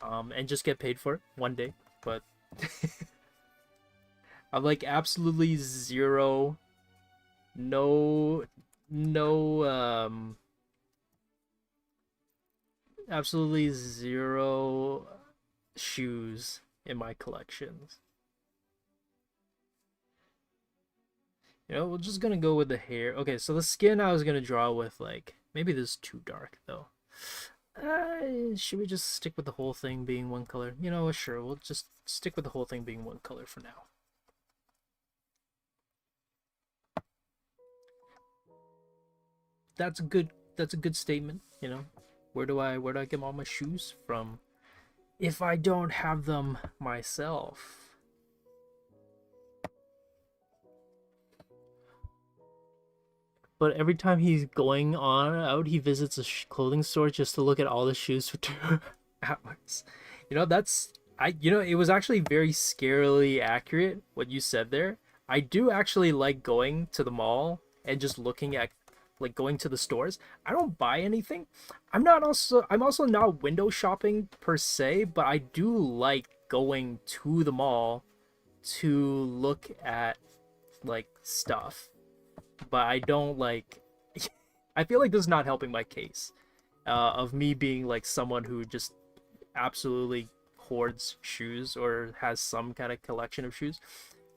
and just get paid for it one day. But I'm like absolutely zero, no, no, absolutely zero shoes in my collections. You know, we're just gonna go with the hair. Okay, so the skin I was gonna draw with like maybe this is too dark though. Should we just stick with the whole thing being one color? You know, sure, we'll just stick with the whole thing being one color for now. That's a good statement, you know. Where do I get all my shoes from if I don't have them myself? But every time he's going on out, he visits a clothing store just to look at all the shoes for 2 hours. You know, that's I. You know, it was actually very scarily accurate what you said there. I do actually like going to the mall and just looking at, like, going to the stores. I don't buy anything. I'm also not window shopping per se, but I do like going to the mall to look at like stuff, but I don't like. I feel like this is not helping my case of me being like someone who just absolutely hoards shoes or has some kind of collection of shoes.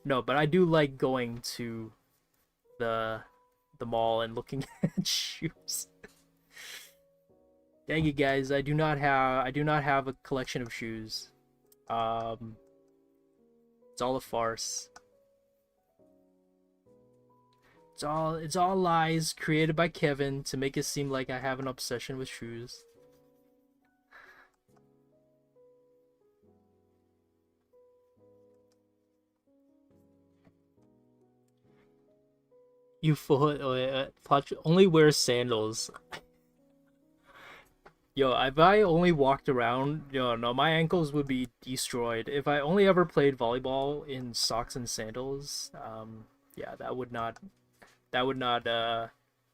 No, but I do like going to the the mall and looking at shoes. Dang it, guys! I do not have a collection of shoes. Um, it's all a farce. It's all lies created by Kevin to make it seem like I have an obsession with shoes. You fool! Only wear sandals. Yo, if I only walked around, yo, no, my ankles would be destroyed. If I only ever played volleyball in socks and sandals, yeah, that would not,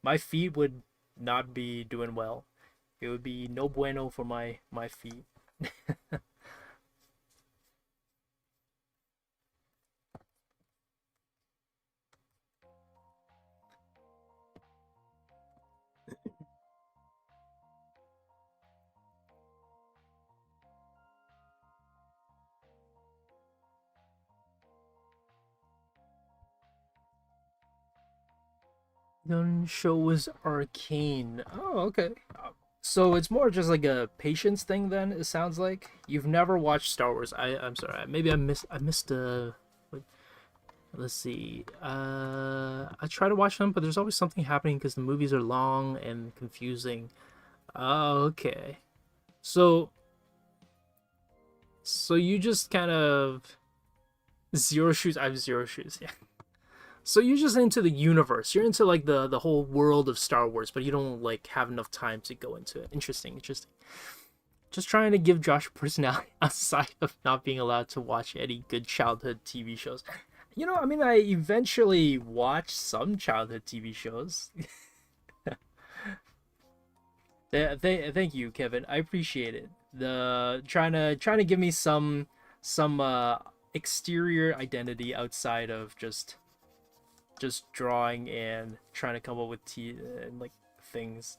my feet would not be doing well. It would be no bueno for my feet. Gun show was arcane. Oh, okay. So it's more just like a patience thing then, it sounds like. You've never watched Star Wars. I'm sorry. Maybe I missed what- let's see. I try to watch them, but there's always something happening because the movies are long and confusing. Oh, okay. So so you just kind of zero shoes. I have zero shoes. Yeah. So you're just into the universe. You're into like the whole world of Star Wars, but you don't like have enough time to go into it. Interesting, interesting. Just trying to give Josh a personality outside of not being allowed to watch any good childhood TV shows. You know, I mean, I eventually watched some childhood TV shows. Thank you, Kevin. I appreciate it. The trying to give me some exterior identity outside of just drawing and trying to come up with and like things.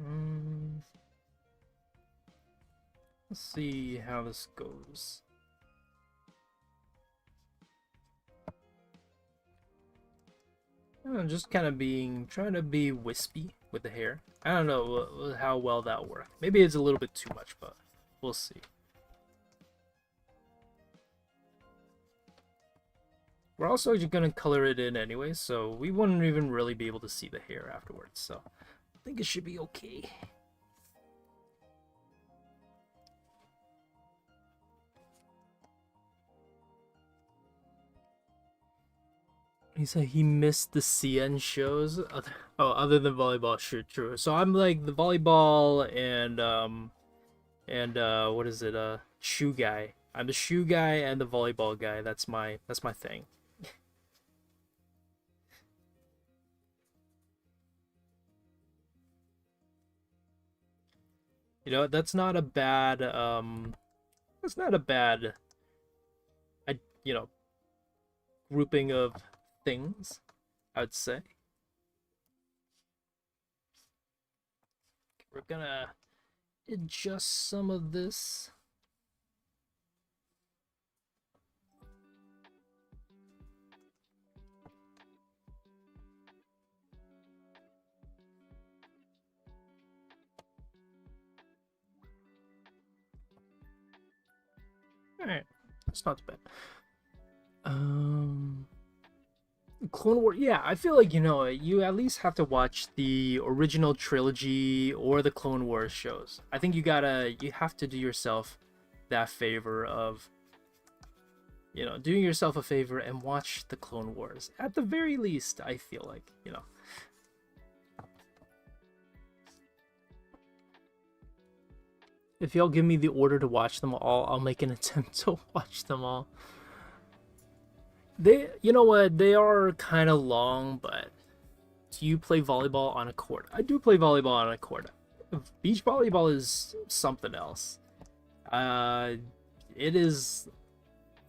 Mm, let's see how this goes. I'm just kind of trying to be wispy with the hair. I don't know how well that worked. Maybe it's a little bit too much, but we'll see. We're also just gonna color it in anyway, so we wouldn't even really be able to see the hair afterwards. So I think it should be okay. He said he missed the CN shows. Oh, other than volleyball, sure, true. So I'm like the volleyball and what is it? Shoe guy. I'm the shoe guy and the volleyball guy. That's my thing. You know, that's not a bad I you know, grouping of things, I would say. We're gonna adjust some of this. Alright, it's not too bad. Clone War, yeah, I feel like you at least have to watch the original trilogy or the Clone Wars shows. I think you have to do yourself that favor of doing yourself a favor and watch the Clone Wars. At the very least, I feel like. If y'all give me the order to watch them all, I'll make an attempt to watch them all. You know what? They are kind of long, but do you play volleyball on a court? I do play volleyball on a court. Beach volleyball is something else. Uh, it is.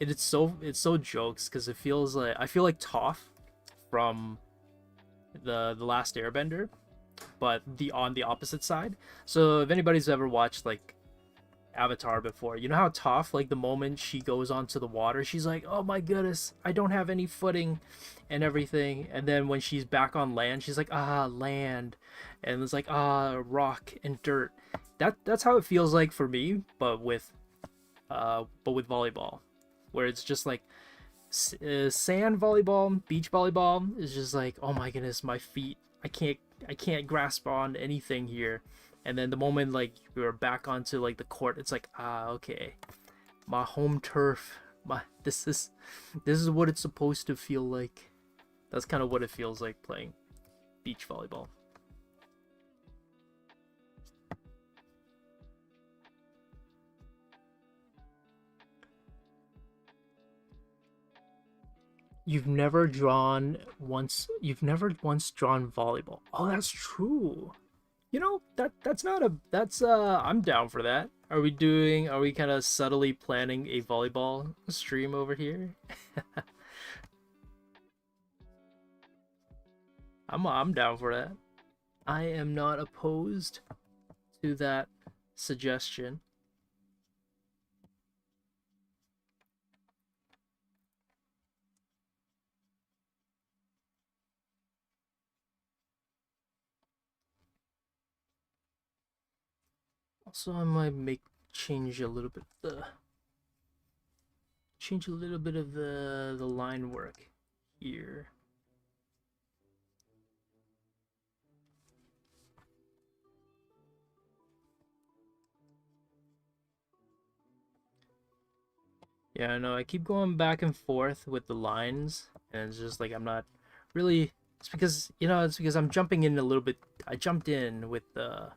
It's so jokes because it feels like I feel like Toph from the Last Airbender, but on the opposite side. So if anybody's ever watched like Avatar before, you know how Toph, like the moment she goes onto the water, she's like, "Oh my goodness, I don't have any footing," and everything. And then when she's back on land, she's like, "Ah, land," and it's like, "Ah, rock and dirt." That's how it feels like for me, but with volleyball, where it's just like sand volleyball, beach volleyball is just like, "Oh my goodness, my feet, I can't grasp on anything here." And then the moment like we're back onto like the court, it's like, okay, my home turf, my this is what it's supposed to feel like. That's kind of what it feels like playing beach volleyball. You've never once drawn volleyball. Oh, that's true. That's not a that's I'm down for that. Are we kind of subtly planning a volleyball stream over here? I'm down for that. I am not opposed to that suggestion. Also, I might make change a little bit of the line work here. Yeah, I know. I keep going back and forth with the lines, and it's just like I'm not really It's because, you know, it's because I'm jumping in a little bit. I jumped in with the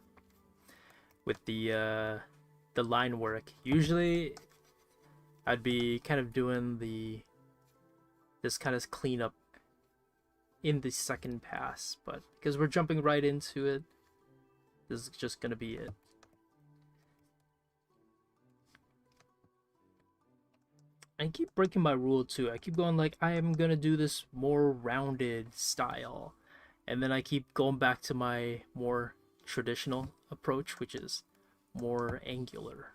line work. Usually I'd be kind of doing this kind of cleanup in the second pass, but because we're jumping right into it, this is just gonna be it. I keep breaking my rule too. I keep going like I am gonna do this more rounded style, and then I keep going back to my more traditional approach, which is more angular.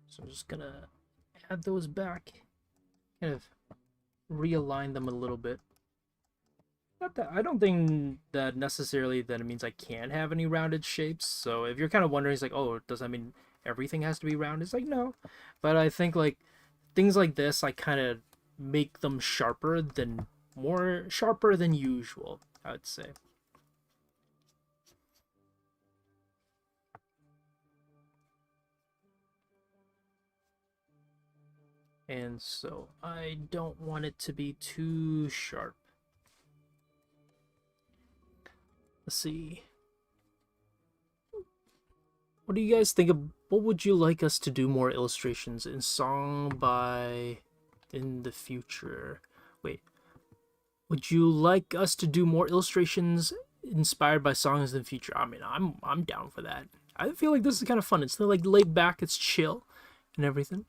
So I'm just gonna add those back, kind of realign them a little bit. Not that I don't think that necessarily that it means I can't have any rounded shapes. So if you're kind of wondering, it's like, oh, does that mean everything has to be round? It's like no, but I think like things like this, I kind of make them more sharper than usual, I would say. And so I don't want it to be too sharp. Let's see. What do you guys think of, what would you like us to do more illustrations in in the future? Wait. Would you like us to do more illustrations inspired by songs in the future? I mean, I'm down for that. I feel like this is kind of fun. It's like laid back, it's chill and everything.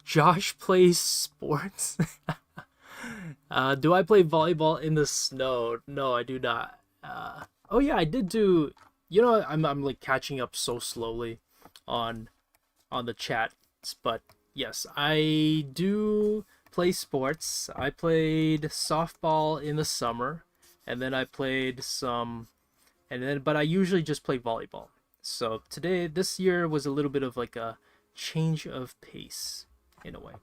Josh plays sports. Do I play volleyball in the snow? No, I do not. Oh yeah, I did do. You know, I'm like catching up so slowly on the chats, but yes, I do play sports. I played softball in the summer, and then I played some, but I usually just play volleyball. So this year was a little bit of like a change of pace in a way.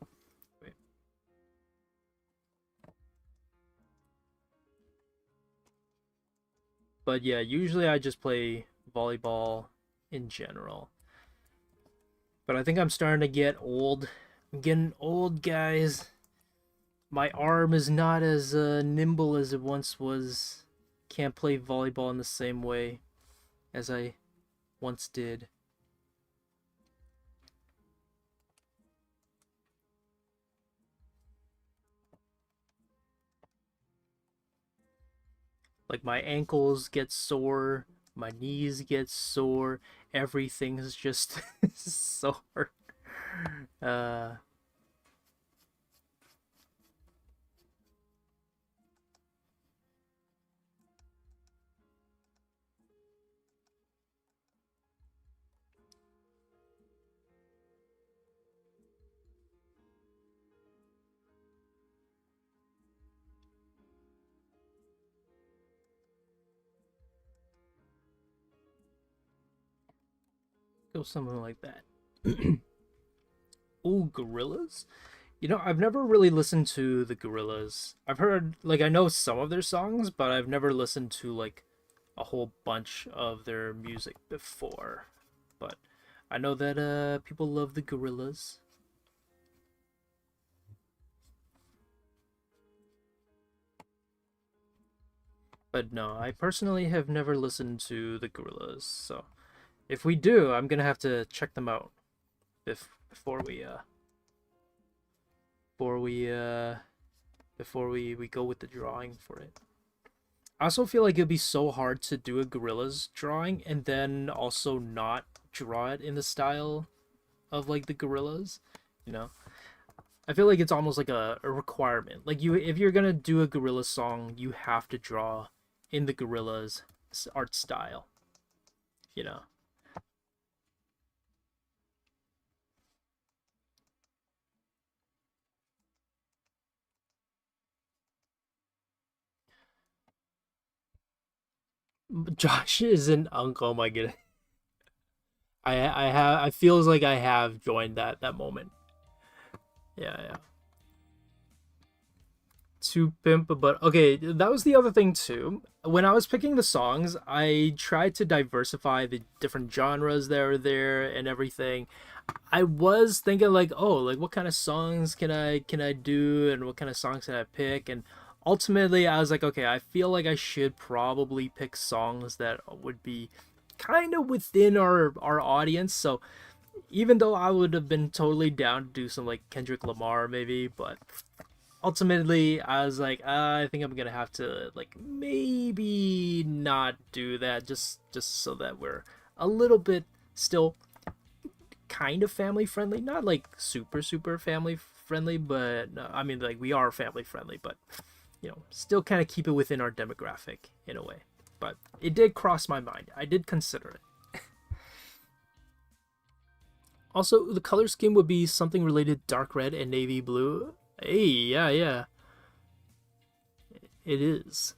But yeah, usually I just play volleyball in general. But I think I'm starting to get old. I'm getting old, guys. My arm is not as nimble as it once was. Can't play volleyball in the same way as I once did. Like my ankles get sore, my knees get sore, everything's just sore. Uh, Go something like that. Ooh, Gorillas? You know, I've never really listened to the Gorillas. I've heard, like, I know some of their songs, but I've never listened to, like, a whole bunch of their music before. But I know that people love the Gorillas. But no, I personally have never listened to the Gorillas, so if we do, I'm gonna have to check them out before before we uh before we go with the drawing for it. I also feel like it'd be so hard to do a Gorillas drawing and then also not draw it in the style of like the Gorillas, you know. I feel like it's almost like a requirement. Like if you're gonna do a Gorillaz song, you have to draw in the Gorillaz art style, you know. Josh is an uncle. Oh my goodness. I feels like I have joined that moment. Yeah, yeah. To Pimp a But okay, that was the other thing too. When I was picking the songs, I tried to diversify the different genres that are there and everything. I was thinking like, oh, like what kind of songs can I do and what kind of songs can I pick? And ultimately I was like, okay, I feel like I should probably pick songs that would be kind of within our audience. So even though I would have been totally down to do some like Kendrick Lamar maybe, but ultimately I was like, I think I'm gonna have to like maybe not do that, just so that we're a little bit still kind of family friendly, not like super family friendly, but I mean like we are family friendly, but still kind of keep it within our demographic in a way. But it did cross my mind. I did consider it. Also, the color scheme would be something related dark red and navy blue. Hey, yeah, it is.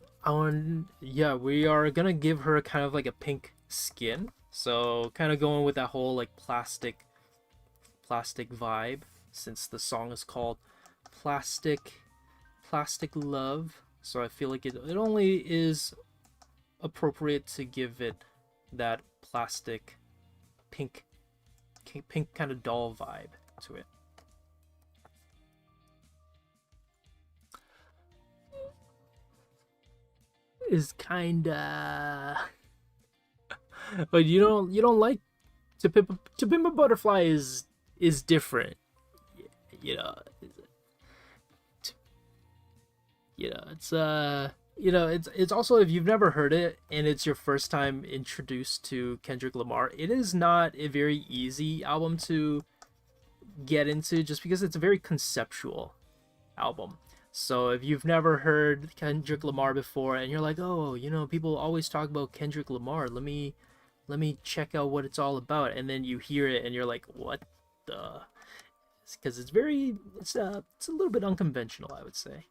Yeah, we are gonna give her kind of like a pink skin. So kind of going with that whole like plastic vibe, since the song is called Plastic Love. So I feel like it only is appropriate to give it that plastic pink kind of doll vibe to it. Is kinda, but you don't like to pimp a butterfly is different, you know. It's it's also, if you've never heard it and it's your first time introduced to Kendrick Lamar, it is not a very easy album to get into just because it's a very conceptual album. So if you've never heard Kendrick Lamar before and you're like, oh, people always talk about Kendrick Lamar, let me check out what it's all about, and then you hear it and you're like, what the? Because it's a little bit unconventional, I would say.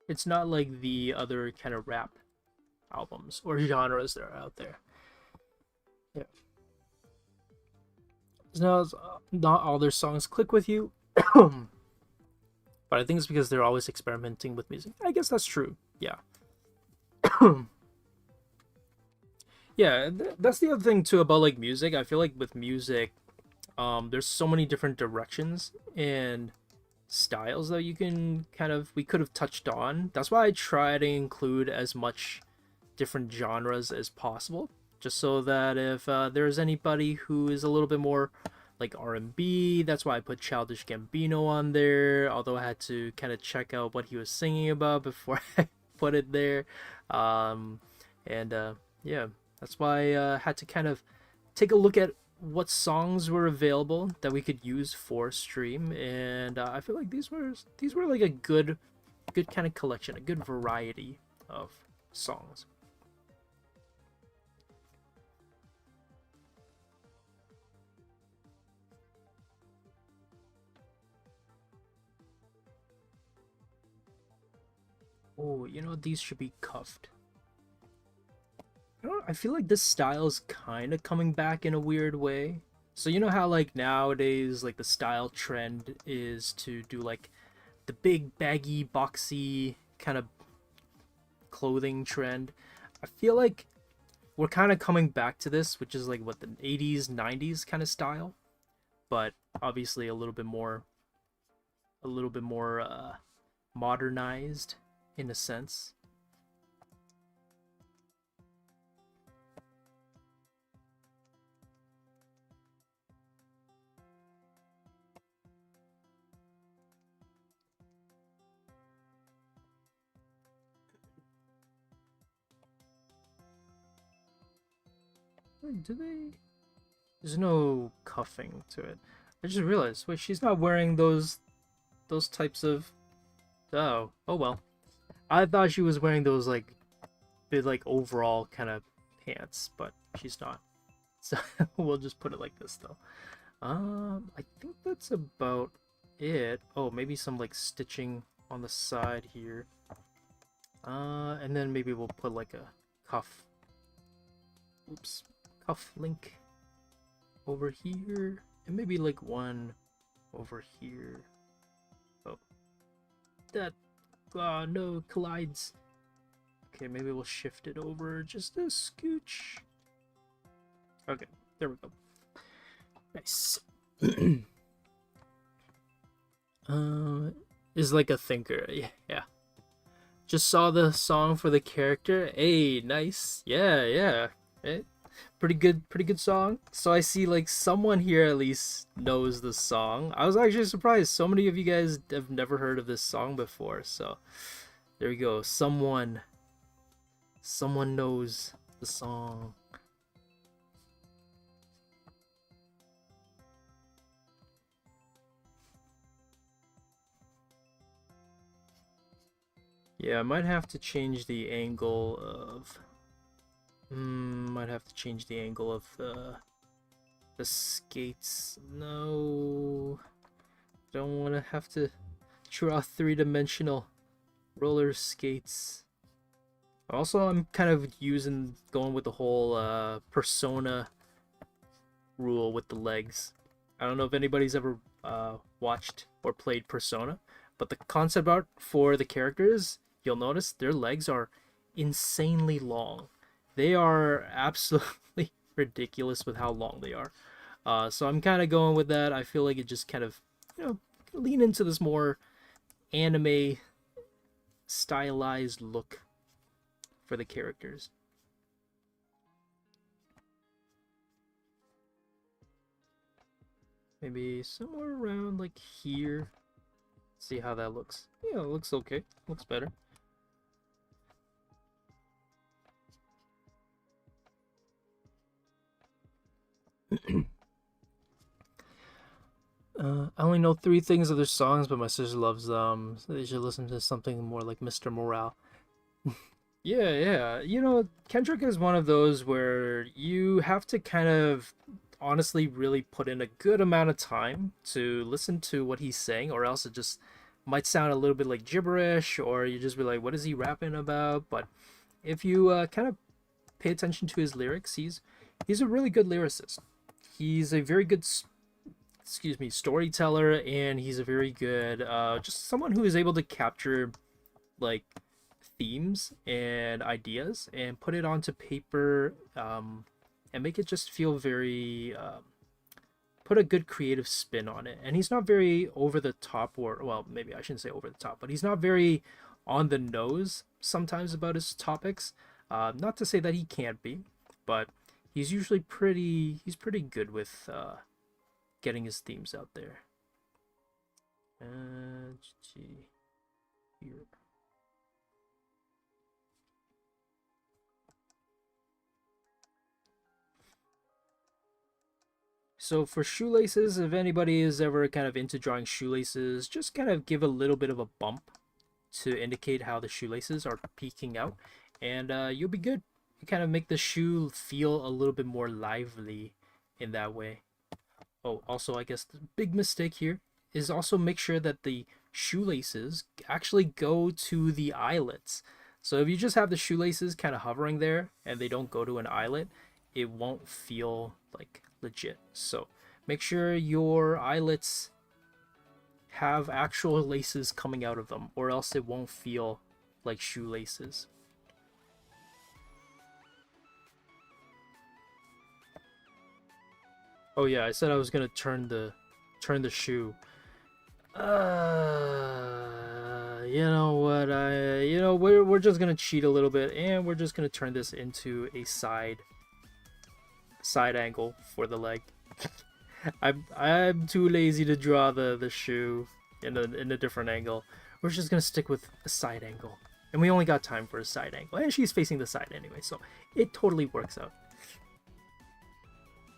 It's not like the other kind of rap albums or genres that are out there. Yeah. No, not all their songs click with you, but I think it's because they're always experimenting with music. I guess that's true. Yeah. Yeah, that's the other thing too about like music. I feel like with music, there's so many different directions and styles that we could have touched on. That's why I try to include as much different genres as possible, just so that if there's anybody who is a little bit more like R&B, that's why I put Childish Gambino on there, although I had to kind of check out what he was singing about before I put it there. um, and yeah, that's why I had to kind of take a look at what songs were available that we could use for stream, and I feel like these were like a good kind of collection, a good variety of songs. Oh, these should be cuffed. I feel like this style is kind of coming back in a weird way. So you know how like nowadays like the style trend is to do like the big baggy boxy kind of clothing trend. I feel like we're kind of coming back to this, which is like what the 80s, 90s kind of style, but obviously a little bit more modernized in a sense. Wait, do they? There's no cuffing to it. I just realized. Wait, she's not wearing those types of. Oh well. I thought she was wearing those like big like overall kind of pants, but she's not. So we'll just put it like this though. I think that's about it. Oh, maybe some like stitching on the side here. And then maybe we'll put like a cuff. Oops, cuff link over here, and maybe like one over here. Oh, that no, collides. Okay, maybe we'll shift it over just a scooch. Okay, there we go. Nice. Is like a thinker. Yeah. Just saw the song for the character. Hey, nice. Yeah. Pretty good song. So I see like someone here at least knows the song. I was actually surprised. So many of you guys have never heard of this song before. So there we go. Someone knows the song. Yeah, I might have to change the angle of... might have to change the angle of the skates. No. Don't want to have to draw three-dimensional roller skates. Also, I'm kind of going with the whole persona rule with the legs. I don't know if anybody's ever watched or played Persona, but the concept art for the characters, you'll notice their legs are insanely long. They are absolutely ridiculous with how long they are. So I'm kind of going with that. I feel like it just kind of, lean into this more anime stylized look for the characters. Maybe somewhere around like here. See how that looks. Yeah, it looks okay. Looks better. I only know 3 things of their songs, but my sister loves them. So they should listen to something more like Mr. Morale. Yeah. Kendrick is one of those where you have to kind of honestly really put in a good amount of time to listen to what he's saying, or else it just might sound a little bit like gibberish, or you just be like, what is he rapping about? But if you kind of pay attention to his lyrics, he's a really good lyricist. He's a very good storyteller, and he's a very good just someone who is able to capture like themes and ideas and put it onto paper, and make it just feel very put a good creative spin on it. And he's not very over the top, or well, maybe I shouldn't say over the top, but he's not very on the nose sometimes about his topics. Not to say that he can't be, but he's usually pretty good with getting his themes out there. Here. So for shoelaces, if anybody is ever kind of into drawing shoelaces, just kind of give a little bit of a bump to indicate how the shoelaces are peeking out, and you'll be good. You kind of make the shoe feel a little bit more lively in that way. Oh, also, I guess the big mistake here is also make sure that the shoelaces actually go to the eyelets. So if you just have the shoelaces kind of hovering there and they don't go to an eyelet, it won't feel like legit. So make sure your eyelets have actual laces coming out of them, or else it won't feel like shoelaces. Oh yeah, I said I was gonna turn the shoe. You know what? We're just gonna cheat a little bit, and we're just gonna turn this into a side angle for the leg. I'm too lazy to draw the shoe in a different angle. We're just gonna stick with a side angle, and we only got time for a side angle, and she's facing the side anyway, so it totally works out.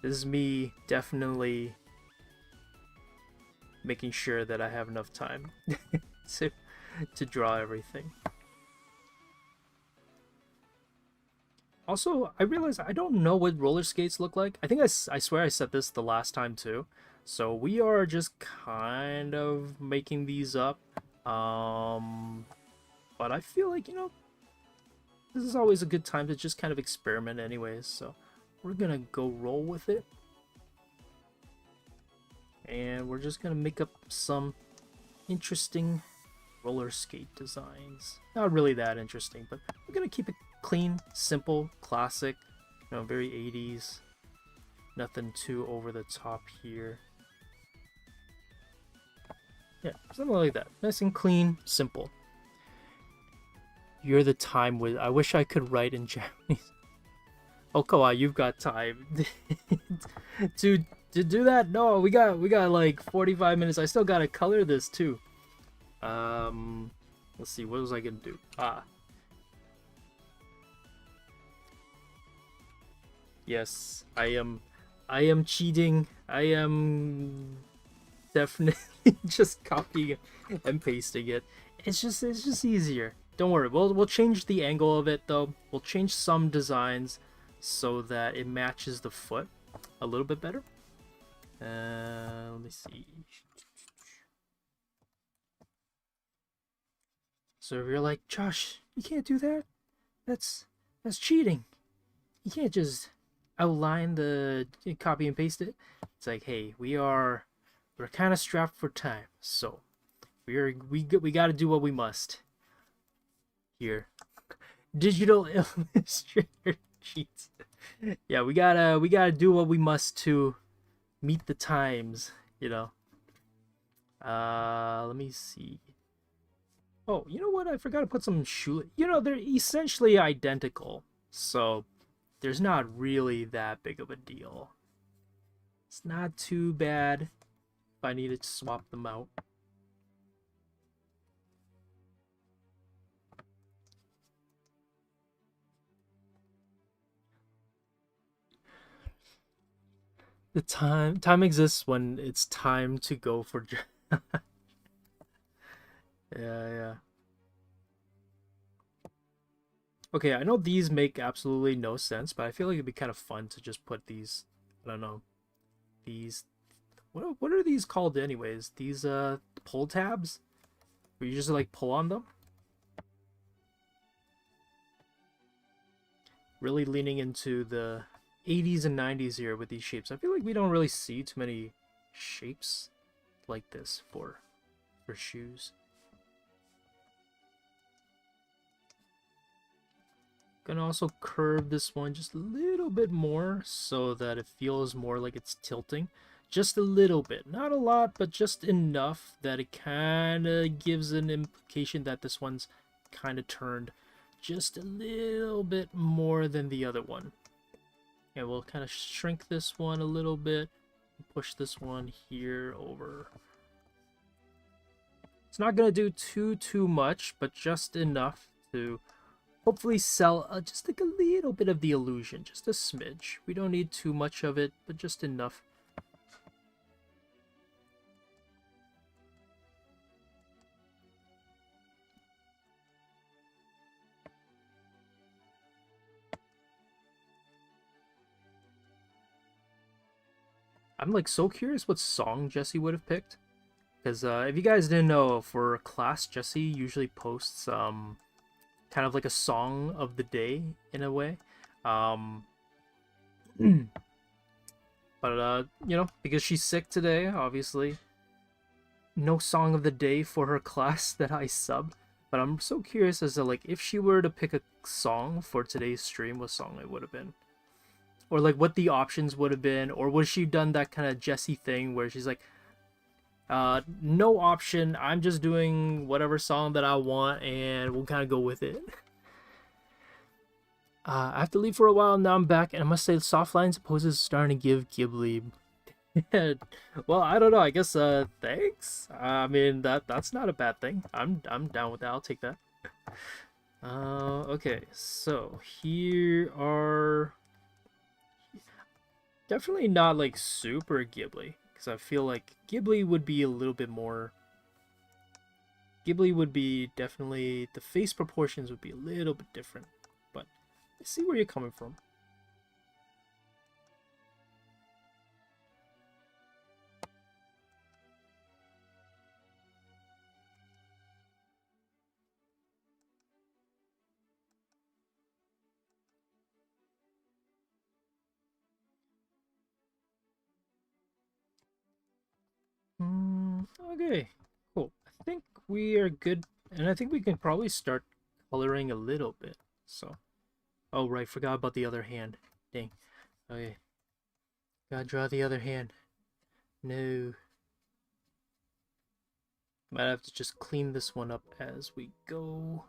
This is me definitely making sure that I have enough time to draw everything. Also, I realize I don't know what roller skates look like. I think I swear I said this the last time too. So we are just kind of making these up But I feel like, you know, this is always a good time to just kind of experiment anyways, so we're gonna go roll with it. And we're just gonna make up some interesting roller skate designs. Not really that interesting, but we're gonna keep it clean, simple, classic, you know, very 80s. Nothing too over the top here. Yeah, something like that. Nice and clean, simple. You're the time with. I wish I could write in Japanese. Oh, come on, you've got time to do that. No, we got like 45 minutes. I still gotta color this too. Let's see. What was I gonna do? Yes, I am. I am cheating. I am definitely just copying and pasting it. It's just easier. Don't worry. We'll change the angle of it though. We'll change some designs so that it matches the foot a little bit better. Let me see. So if you're like, Josh, you can't do that. That's cheating. You can't just outline the copy and paste it. It's like, hey, we're kind of strapped for time, so we got to do what we must here. Digital Illustrator cheats. Yeah, we gotta do what we must to meet the times, you know. Let me see. Oh, you know what? I forgot to put some shoe. You know, they're essentially identical, so there's not really that big of a deal. It's not too bad if I need to swap them out. The time exists when it's time to go for yeah. Okay, I know these make absolutely no sense, but I feel like it'd be kind of fun to just put these, I don't know, these what are these called anyways? These pull tabs? Where you just like pull on them? Really leaning into the 80s and 90s here with these shapes. I feel like we don't really see too many shapes like this for shoes. Gonna also curve this one just a little bit more so that it feels more like it's tilting. Just a little bit. Not a lot, but just enough that it kind of gives an implication that this one's kind of turned just a little bit more than the other one. And we'll kind of shrink this one a little bit. Push this one here over. It's not going to do too much, but just enough to hopefully sell just like a little bit of the illusion. Just a smidge. We don't need too much of it, but just enough. I'm like so curious what song Jesse would have picked. Because if you guys didn't know, for class, Jesse usually posts kind of like a song of the day in a way. But you know, because she's sick today, obviously, no song of the day for her class that I sub. But I'm so curious as to like if she were to pick a song for today's stream, what song it would have been. Or like what the options would have been, or was she done that kind of Jessie thing where she's like, no option, I'm just doing whatever song that I want and we'll kind of go with it. I have to leave for a while, now I'm back, and I must say the soft lines poses starting to give Ghibli. Well, I don't know, I guess thanks. I mean that's not a bad thing. I'm down with that. I'll take that. Okay, so here are definitely not like super Ghibli, because I feel like Ghibli would be a little bit more. Ghibli would be definitely, the face proportions would be a little bit different, but I see where you're coming from. Okay, cool. I think we are good, and I think we can probably start coloring a little bit. So, oh right, forgot about the other hand. Dang. Okay, gotta draw the other hand. No. Might have to just clean this one up as we go.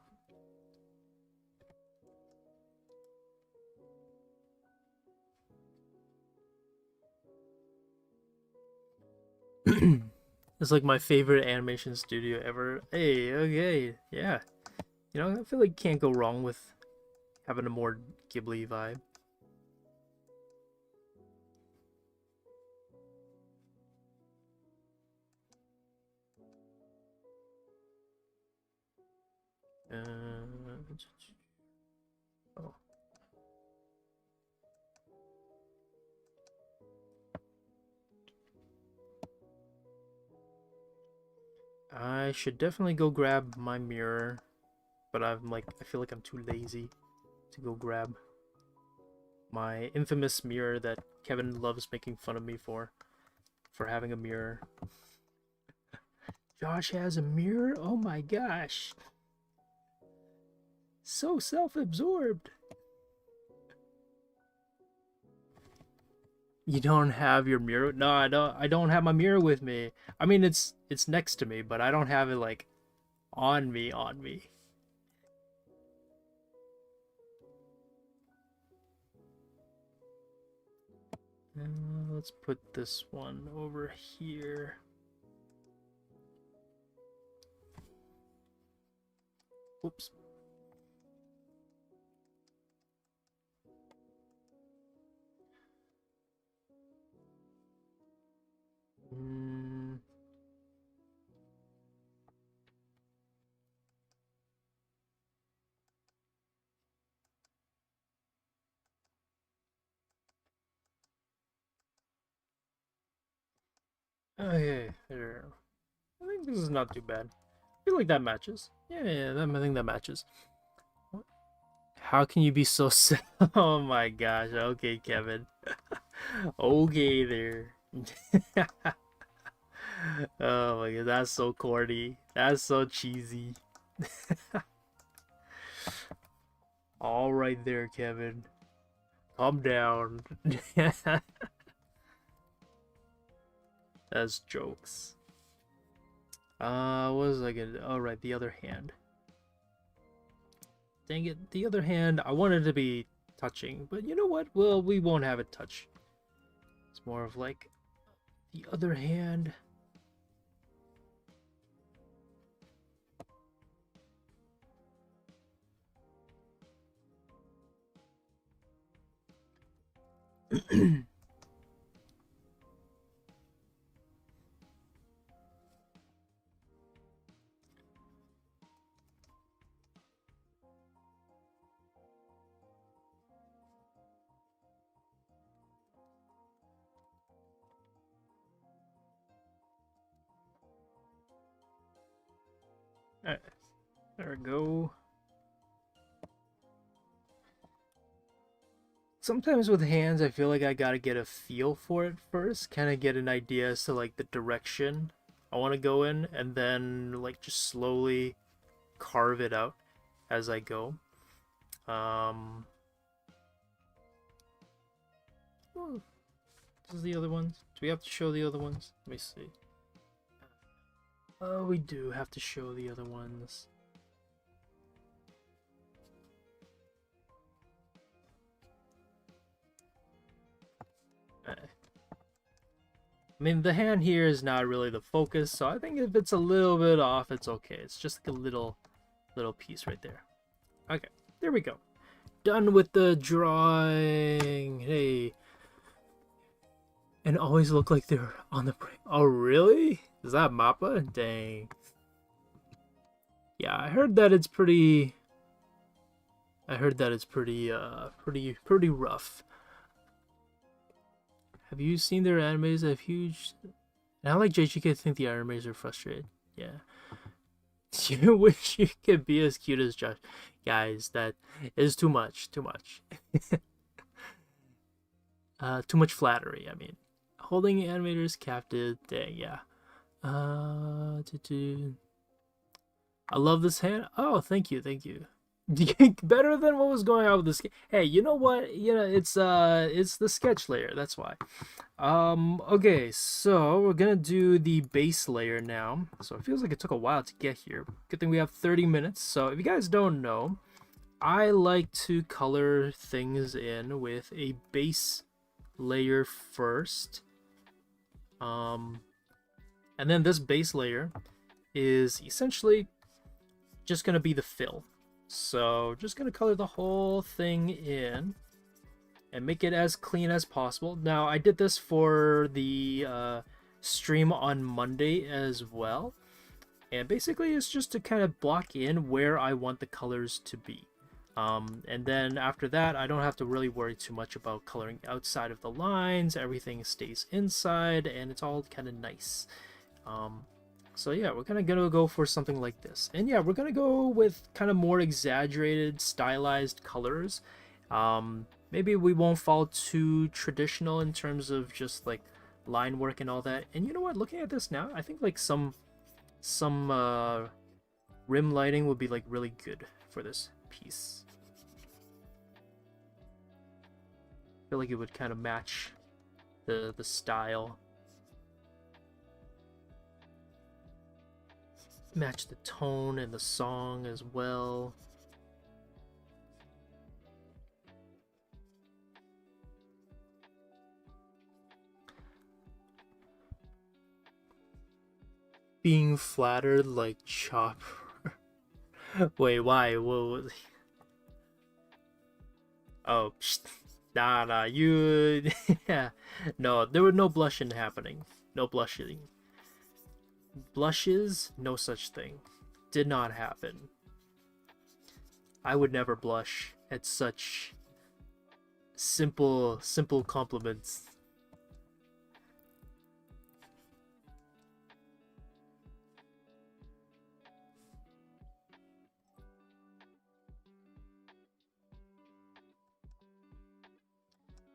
It's like my favorite animation studio ever. Hey, okay, yeah. You know, I feel like you can't go wrong with having a more Ghibli vibe. Oh. I should definitely go grab my mirror, but I feel like I'm too lazy to go grab my infamous mirror that Kevin loves making fun of me for having a mirror. Josh has a mirror? Oh my gosh. So self-absorbed. You don't have your mirror? No, I don't have my mirror with me. I mean, it's next to me, but I don't have it like on me. Let's put this one over here. Oops. Okay, there. I think this is not too bad. I feel like that matches. Yeah, I think that matches. How can you be so sad? Oh my gosh. Okay, Kevin. Okay there. Oh my god, that's so corny. That's so cheesy. All right there, Kevin. Calm down. That's jokes. What was I gonna do? Oh right, the other hand. Dang it, the other hand, I wanted to be touching, but you know what? Well, we won't have it touch. It's more of like the other hand. Alright, there we go. Sometimes with hands, I feel like I gotta get a feel for it first, kind of get an idea as to like the direction I want to go in, and then like just slowly carve it out as I go. Oh, this is the other ones. Do we have to show the other ones? Let me see. Oh, we do have to show the other ones. I mean, the hand here is not really the focus, so I think if it's a little bit off, it's okay. It's just like a little piece right there. Okay, there we go. Done with the drawing. Hey. And always look like they're on the break. Oh, really? Is that Mappa? Dang. Yeah, I heard that it's pretty... pretty rough. Have you seen their animes? They have huge... And I like JGK think the animes are frustrated. Yeah. You wish you could be as cute as Josh. Guys, that is too much. Too much. Too much flattery, I mean. Holding animators captive. Dang, yeah. I love this hand. Oh, thank you, thank you. Better than what was going on with this. Hey, you know what? You know, it's the sketch layer. That's why. Okay, so we're gonna do the base layer now. So it feels like it took a while to get here. Good thing we have 30 minutes. So if you guys don't know, I like to color things in with a base layer first. And then this base layer is essentially just gonna be the fill. So just gonna color the whole thing in and make it as clean as possible. Now I did this for the stream on Monday as well, and basically it's just to kind of block in where I want the colors to be. And then after that, I don't have to really worry too much about coloring outside of the lines. Everything stays inside and it's all kind of nice. So yeah, we're gonna go for something like this. And yeah, we're gonna go with kind of more exaggerated, stylized colors. Maybe we won't fall too traditional in terms of just like line work and all that. And you know what, looking at this now, I think like some rim lighting would be like really good for this piece. I feel like it would kind of match the style. Match the tone and the song as well. Being flattered like Chopper. Wait, why? Whoa. Oh, nah, you. Yeah, no, there were no blushing happening. No blushing. Blushes, no such thing. Did not happen. I would never blush at such simple compliments.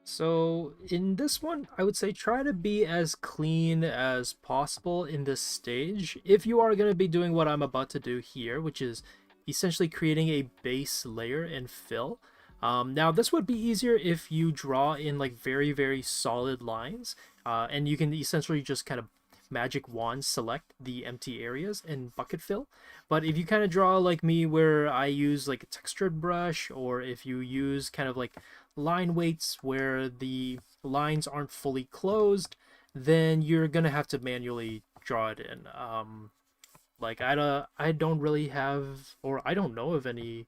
So in this one, I would say try to be as clean as possible in this stage. If you are going to be doing what I'm about to do here, which is essentially creating a base layer and fill. Now this would be easier if you draw in like very solid lines, and you can essentially just kind of magic wand select the empty areas and bucket fill. But if you kind of draw like me where I use like a textured brush, or if you use kind of like line weights where the lines aren't fully closed, then you're gonna have to manually draw it in. Like I don't really have, or I don't know of any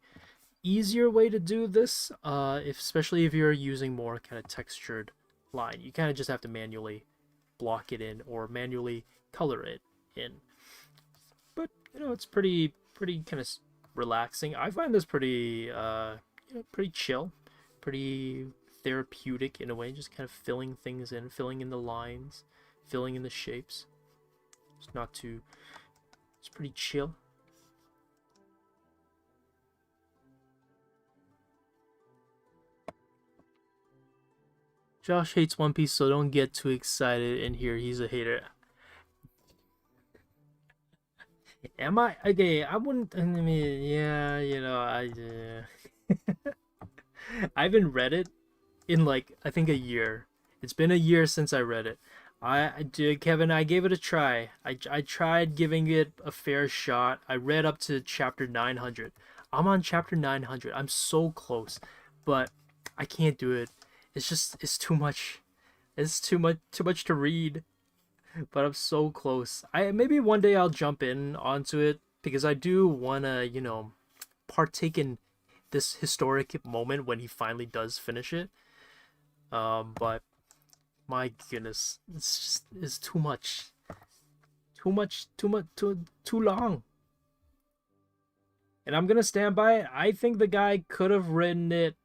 easier way to do this, especially if you're using more kind of textured line. You kind of just have to manually block it in or manually color it in. But you know, it's pretty kind of relaxing. I find this pretty pretty chill, pretty therapeutic in a way, just kind of filling things in, filling in the lines, filling in the shapes. It's not too, it's pretty chill. Josh hates One Piece, so don't get too excited in here. He's a hater. Am I? Okay, I wouldn't. I mean, yeah, you know, I haven't read it in like I think a year. It's been a year since I read it. I did, Kevin. I gave it a try. I tried giving it a fair shot. I read up to chapter 900. I'm on chapter 900. I'm so close, but I can't do it. It's too much. It's too much to read. But I'm so close. I maybe one day I'll jump in onto it because I do wanna, you know, partake in this historic moment when he finally does finish it. But my goodness, it's too much. Too long. And I'm gonna stand by it. I think the guy could have written it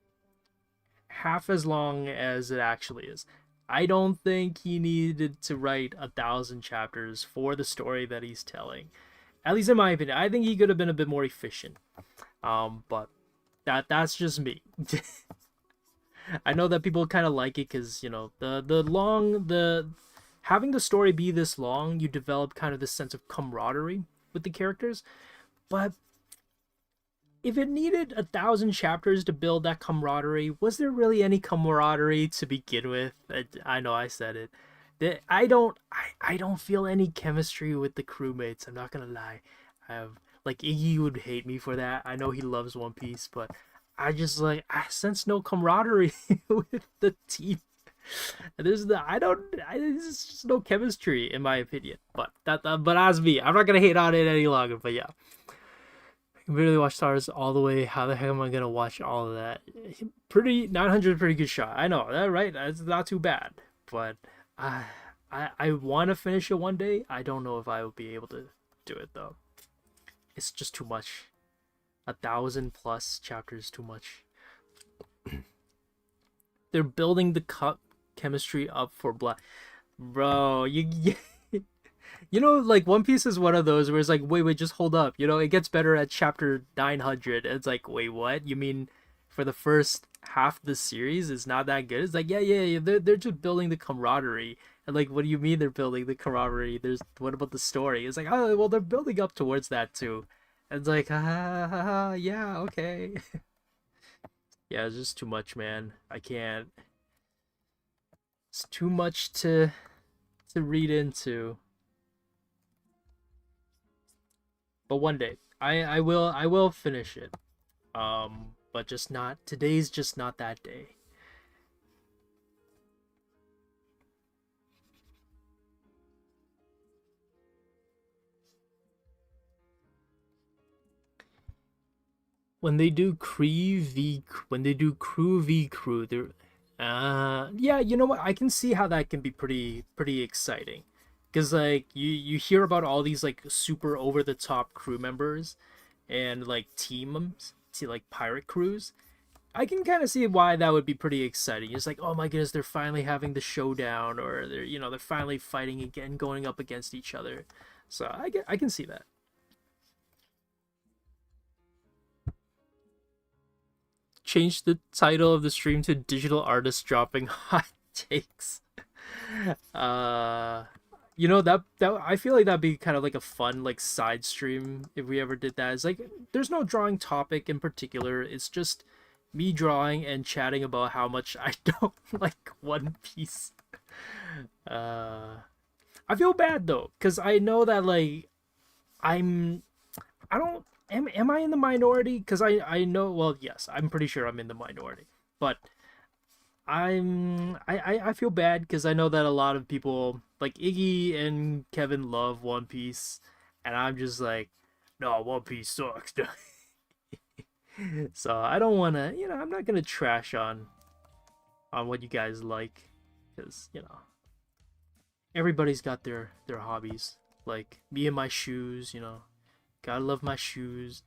half as long as it actually is. I don't think he needed to write 1,000 chapters for the story that he's telling. At least in my opinion, I think he could have been a bit more efficient. But that's just me. I know that people kind of like it because you know the having the story be this long, you develop kind of this sense of camaraderie with the characters. But if it needed 1,000 chapters to build that camaraderie, was there really any camaraderie to begin with? I know I said it. I don't feel any chemistry with the crewmates. I'm not gonna lie. I have like Iggy would hate me for that. I know he loves One Piece, but I sense no camaraderie with the team. There's just no chemistry in my opinion. But but as me, I'm not gonna hate on it any longer. But yeah, I can barely watch Stars all the way. How the heck am I gonna watch all of that? Pretty 900, pretty good shot. I know that, right? That's not too bad. But I want to finish it one day. I don't know if I will be able to do it though. It's just too much. 1,000+ chapters, too much. They're building the chemistry up for Black. Bro, you know, like One Piece is one of those where it's like, wait, just hold up. You know, it gets better at chapter 900. It's like, wait, what? You mean for the first half of the series it's not that good? It's like, yeah. They're just building the camaraderie. And like, what do you mean they're building the camaraderie? What about the story? It's like, oh, well, they're building up towards that too. And it's like, yeah, okay. Yeah, it's just too much, man. I can't. It's too much to read into. But one day, I will finish it. But just not today's just not that day. When they do crew v crew, they're yeah, you know what? I can see how that can be pretty exciting. Cause like you hear about all these like super over the top crew members and like teams to like pirate crews. I can kind of see why that would be pretty exciting. It's like, oh my goodness, they're finally having the showdown, or they're finally fighting again, going up against each other. So I can see that. Change the title of the stream to digital artist dropping hot takes. uh that I feel like that'd be kind of like a fun like side stream if we ever did that. It's like there's no drawing topic in particular. It's just me drawing and chatting about how much I don't like One Piece. uh I feel bad though, because I know that like I'm I don't am I in the minority? Because I know, well, yes, I'm pretty sure I'm in the minority, but I feel bad because I know that a lot of people like Iggy and Kevin love One Piece, and I'm just like, no, One Piece sucks. So I don't want to, I'm not gonna trash on what you guys like, because everybody's got their hobbies. Like me and my shoes, gotta love my shoes.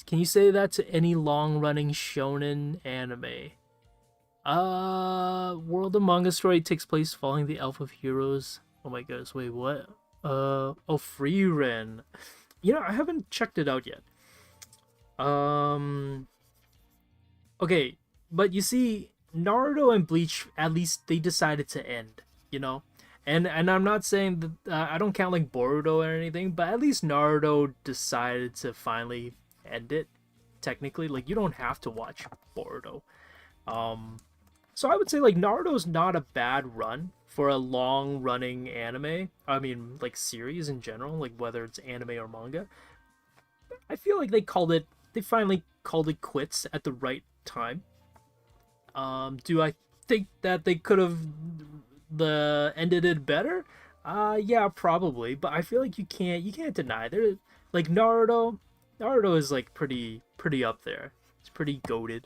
Can you say that to any long-running shonen anime? World of Manga story takes place following the Elf of Heroes. Oh my goodness, wait, what? Oh, Free Ren. I haven't checked it out yet. Okay, but you see, Naruto and Bleach, at least they decided to end, And I'm not saying that I don't count like Boruto or anything, but at least Naruto decided to finally end it. Technically, like you don't have to watch Boruto. So I would say like Naruto's not a bad run for a long running anime. I mean, like series in general, like whether it's anime or manga. I feel like they finally called it quits at the right time. Do I think that they could have ended it better? Yeah, probably, but I feel like you can't deny there, like Naruto is like pretty up there. It's pretty goated.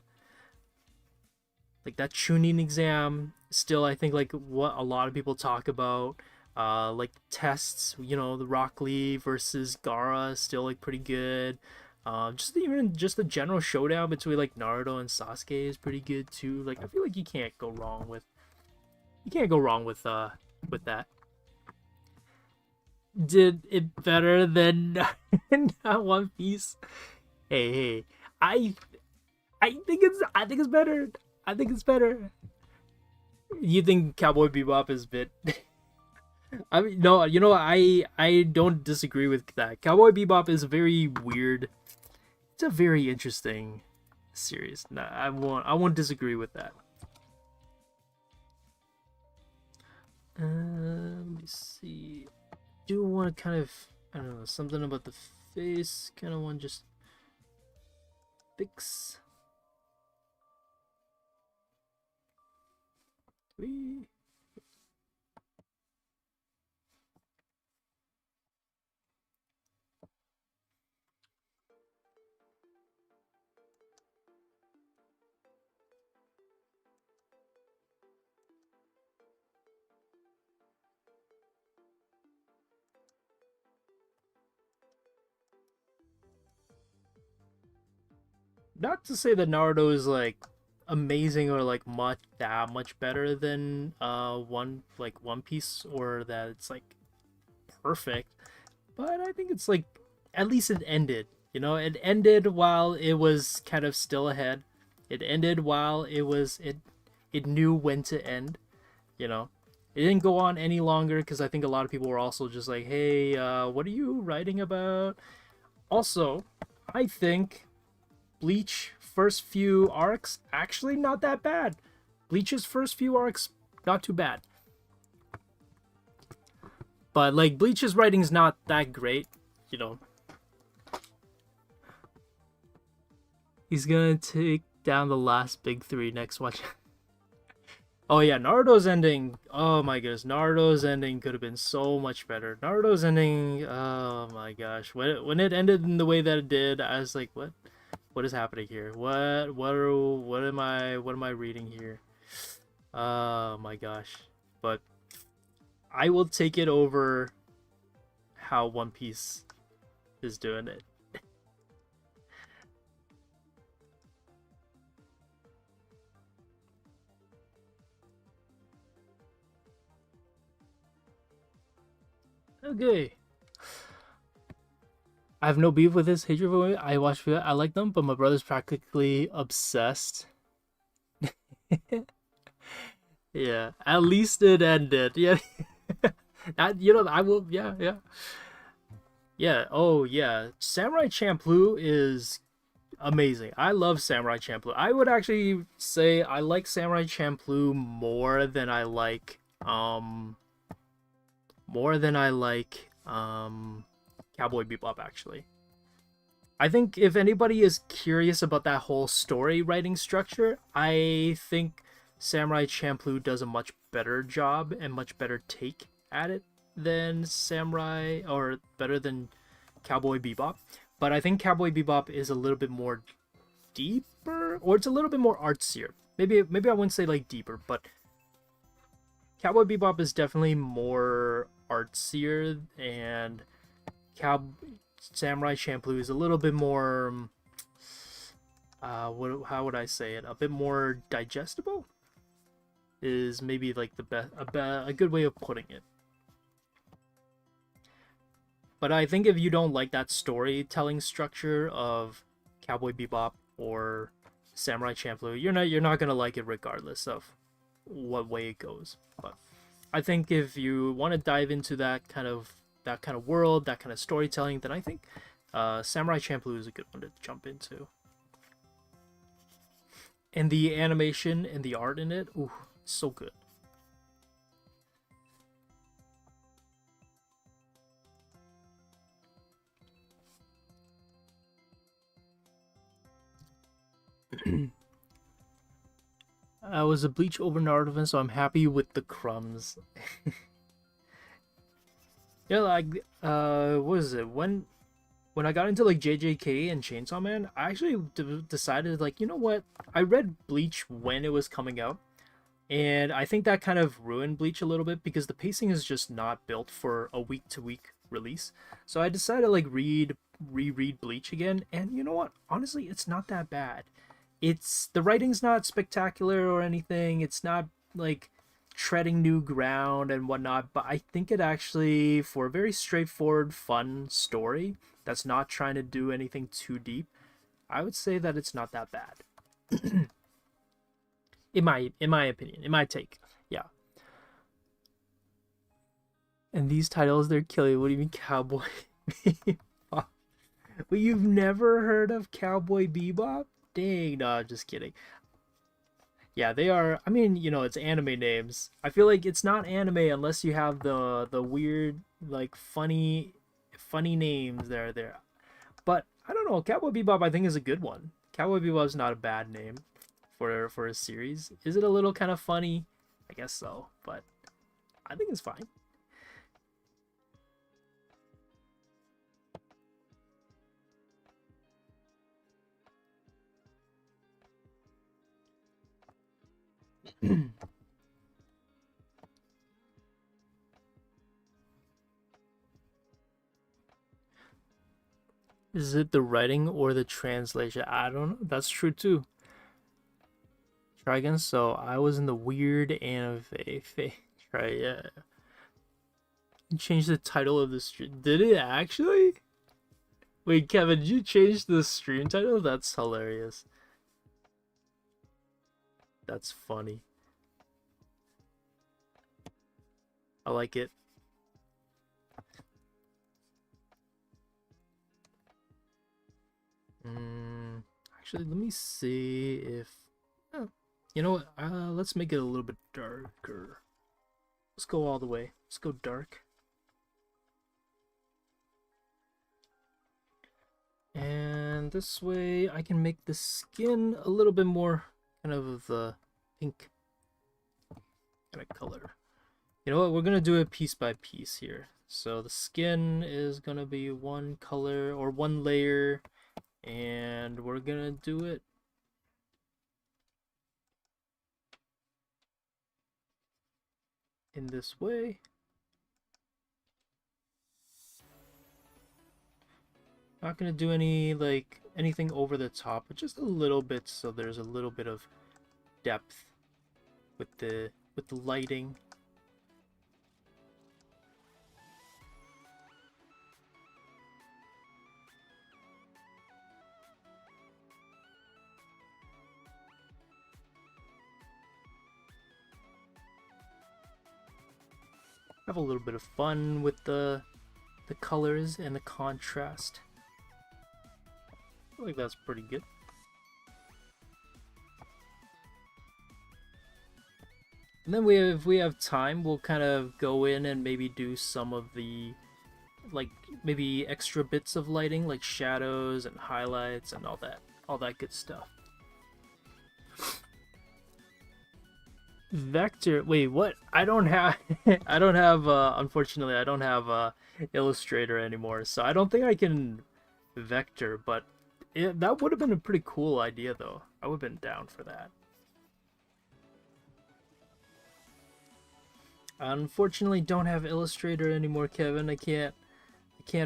Like that Chunin exam still, I think, like what a lot of people talk about, like tests, the Rock Lee versus Gaara still like pretty good. Just the general showdown between like Naruto and Sasuke is pretty good too. Like I feel like you can't go wrong with that. Did it better than One Piece? Hey, I think it's better. I think it's better. You think Cowboy Bebop is a bit? I mean, no, I don't disagree with that. Cowboy Bebop is very weird. It's a very interesting series. No, I won't disagree with that. Let me see. Do want to kind of, I don't know, something about the face. Kind of want to just fix. Wee. Not to say that Naruto is like amazing or like much better than One Piece, or that it's like perfect, but I think it's like at least it ended. It ended while it was kind of still ahead. It ended while it knew when to end. You know, it didn't go on any longer because I think a lot of people were also just like, hey, what are you writing about? Also, I think Bleach first few arcs actually not that bad. Bleach's first few arcs not too bad. But like Bleach's writing's not that great, you know. He's gonna take down the last big three next watch. Oh yeah, Naruto's ending. Oh my goodness, Naruto's ending could have been so much better. Naruto's ending. Oh my gosh, when it ended in the way that it did, I was like, what is happening here? What am I reading here? Oh my gosh. But I will take it over how One Piece is doing it. Okay. I have no beef with this hatred for it. I watch it. I like them, but my brother's practically obsessed. Yeah, at least it ended. Yeah, I will. Yeah, yeah, yeah. Oh, yeah. Samurai Champloo is amazing. I love Samurai Champloo. I would actually say I like Samurai Champloo more than I like Cowboy Bebop actually. I think if anybody is curious about that whole story writing structure, I think Samurai Champloo does a much better job and much better take at it than Samurai, or better than Cowboy Bebop. But I think Cowboy Bebop is a little bit more deeper, or it's a little bit more artsier. Maybe I wouldn't say like deeper, but Cowboy Bebop is definitely more artsier, and Cow Samurai Champloo is a little bit more how would I say it? A bit more digestible is maybe like the best a good way of putting it. But I think if you don't like that storytelling structure of Cowboy Bebop or Samurai Champloo, you're not gonna like it regardless of what way it goes. But I think if you want to dive into that kind of world, that kind of storytelling, then I think Samurai Champloo is a good one to jump into. And the animation and the art in it, ooh, so good. I was a Bleach over Naruto fan, so I'm happy with the crumbs. Yeah, like what is it? When I got into like JJK and Chainsaw Man, I actually decided like, you know what? I read Bleach when it was coming out, and I think that kind of ruined Bleach a little bit because the pacing is just not built for a week to week release. So I decided to like reread Bleach again, and you know what? Honestly, it's not that bad. It's the writing's not spectacular or anything. It's not like treading new ground and whatnot, but I think it actually, for a very straightforward, fun story that's not trying to do anything too deep, I would say that it's not that bad. In my opinion, in my take. And these titles, they're killing. What do you mean, Cowboy Bebop? But you've never heard of Cowboy Bebop? Dang, no, just kidding. Yeah, they are. I mean, it's anime names. I feel like it's not anime unless you have the weird, like funny names there. But I don't know. Cowboy Bebop, I think, is a good one. Cowboy Bebop is not a bad name for a series. Is it a little kind of funny? I guess so, but I think it's fine. Is it the writing or the translation? I don't know. That's true too. Try again. So I was in the weird anime. Try, yeah. Change the title of the stream. Did it actually? Wait, Kevin, did you change the stream title? That's hilarious. That's funny. I like it. Actually, let me see if... Oh, you know what? Let's make it a little bit darker. Let's go all the way. Let's go dark. And this way I can make the skin a little bit more kind of the pink kind of color. You know what? We're going to do it piece by piece here. So the skin is going to be one color or one layer. And we're going to do it in this way. Not gonna do anything over the top, but just a little bit so there's a little bit of depth with the lighting. Have a little bit of fun with the colors and the contrast. I think that's pretty good. And then if we have time, we'll kind of go in and maybe do some of the, like, maybe extra bits of lighting, like shadows and highlights and all that good stuff. Vector, wait, what? I don't have unfortunately I don't have Illustrator anymore, so I don't think I can vector, but that would have been a pretty cool idea though. I would have been down for that. Unfortunately, don't have Illustrator anymore, Kevin. I can't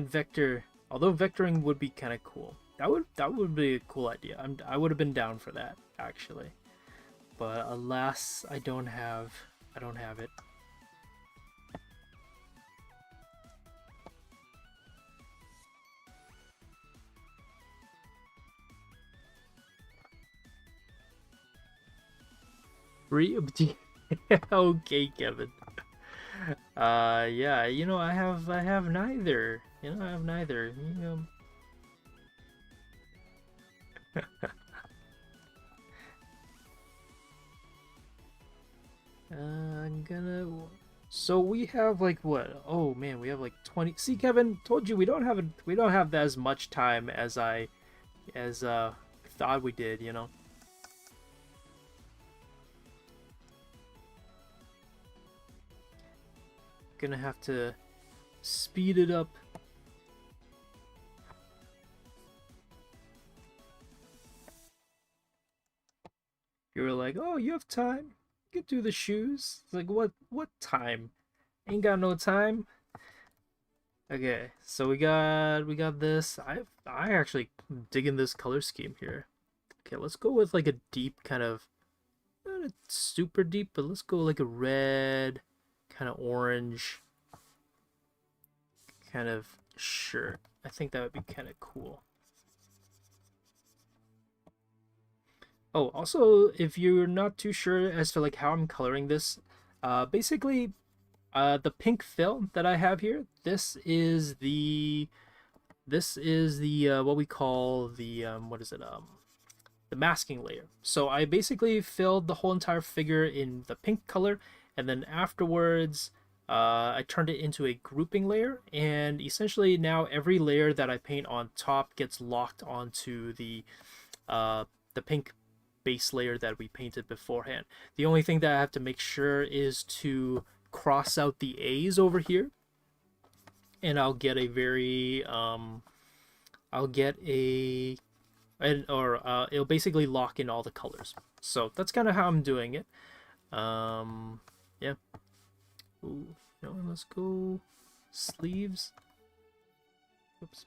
vector. Although vectoring would be kind of cool. That would be a cool idea. I would have been down for that actually. But alas, I don't have it. Okay, Kevin. Yeah, I have neither. I have neither. I'm gonna. So we have like what? Oh man, we have like 20. See, Kevin, told you we don't have as much time as thought we did. Gonna have to speed it up. You were like, oh, you have time. You can do the shoes. It's like, what time? Ain't got no time. Okay, so we got this. I actually digging this color scheme here. Okay, let's go with like a deep kind of, not super deep, but let's go like a red, kind of orange, kind of shirt. I think that would be kind of cool. Oh, also, if you're not too sure as to like how I'm coloring this, basically The pink fill that I have here, this is the what we call the what is it, the masking layer. So I basically filled the whole entire figure in the pink color, and then afterwards I turned it into a grouping layer, and essentially now every layer that I paint on top gets locked onto the pink base layer that we painted beforehand. The only thing that I have to make sure is to cross out the A's over here, and I'll get a very I'll get a it'll basically lock in all the colors. So that's kind of how I'm doing it. Yeah. Ooh, let's go sleeves. Oops.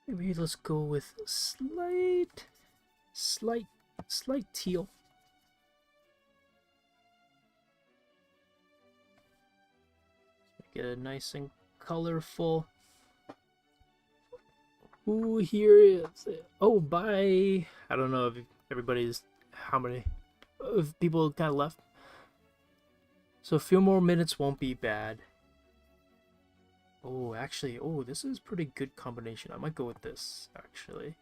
Maybe let's go with slight teal. Get it nice and colorful. Ooh, here is it. Oh, bye. I don't know if everybody's how many of people kind of left. So a few more minutes won't be bad. Oh, actually, oh, this is pretty good combination. I might go with this, actually.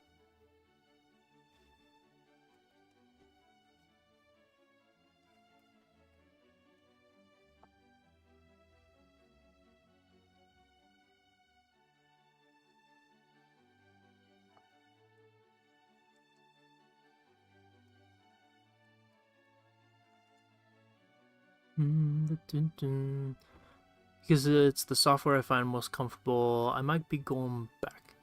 Because it's the software I find most comfortable, I might be going back.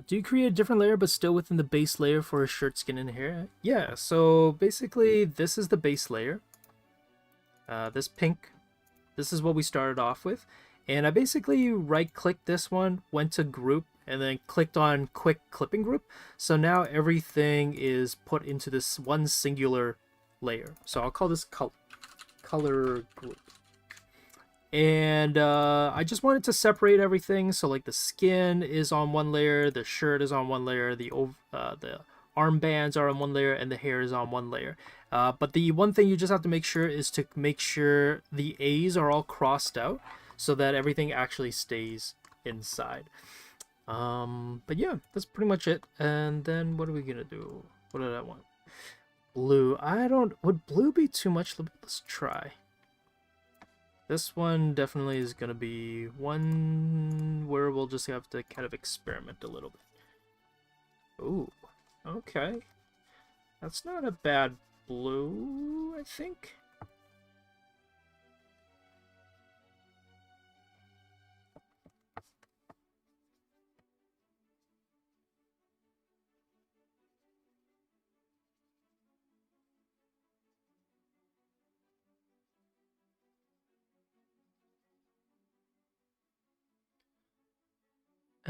Do you create a different layer but still within the base layer for a shirt, skin, and hair? Yeah, so basically this is the base layer. This pink, this is what we started off with. And I basically right-clicked this one, went to group, and then clicked on quick clipping group. So now everything is put into this one singular layer. So I'll call this color group. And I just wanted to separate everything, so like the skin is on one layer, the shirt is on one layer, the armbands are on one layer, and the hair is on one layer. But the one thing you just have to make sure is to make sure the A's are all crossed out so that everything actually stays inside. But yeah, that's pretty much it. And then what are we gonna do? What did I want? Blue. Would blue be too much? Let's try. This one definitely is going to be one where we'll just have to kind of experiment a little bit. Ooh, okay. That's not a bad blue, I think.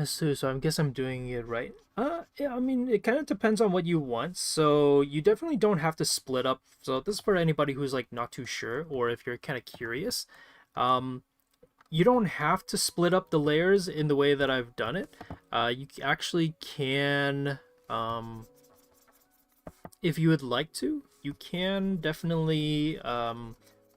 So I guess I'm doing it right. Yeah, I mean, it kind of depends on what you want. So you definitely don't have to split up. So this is for anybody who's like not too sure, or if you're kind of curious. Um, you don't have to split up the layers in the way that I've done it. You actually can, if you would like to, you can definitely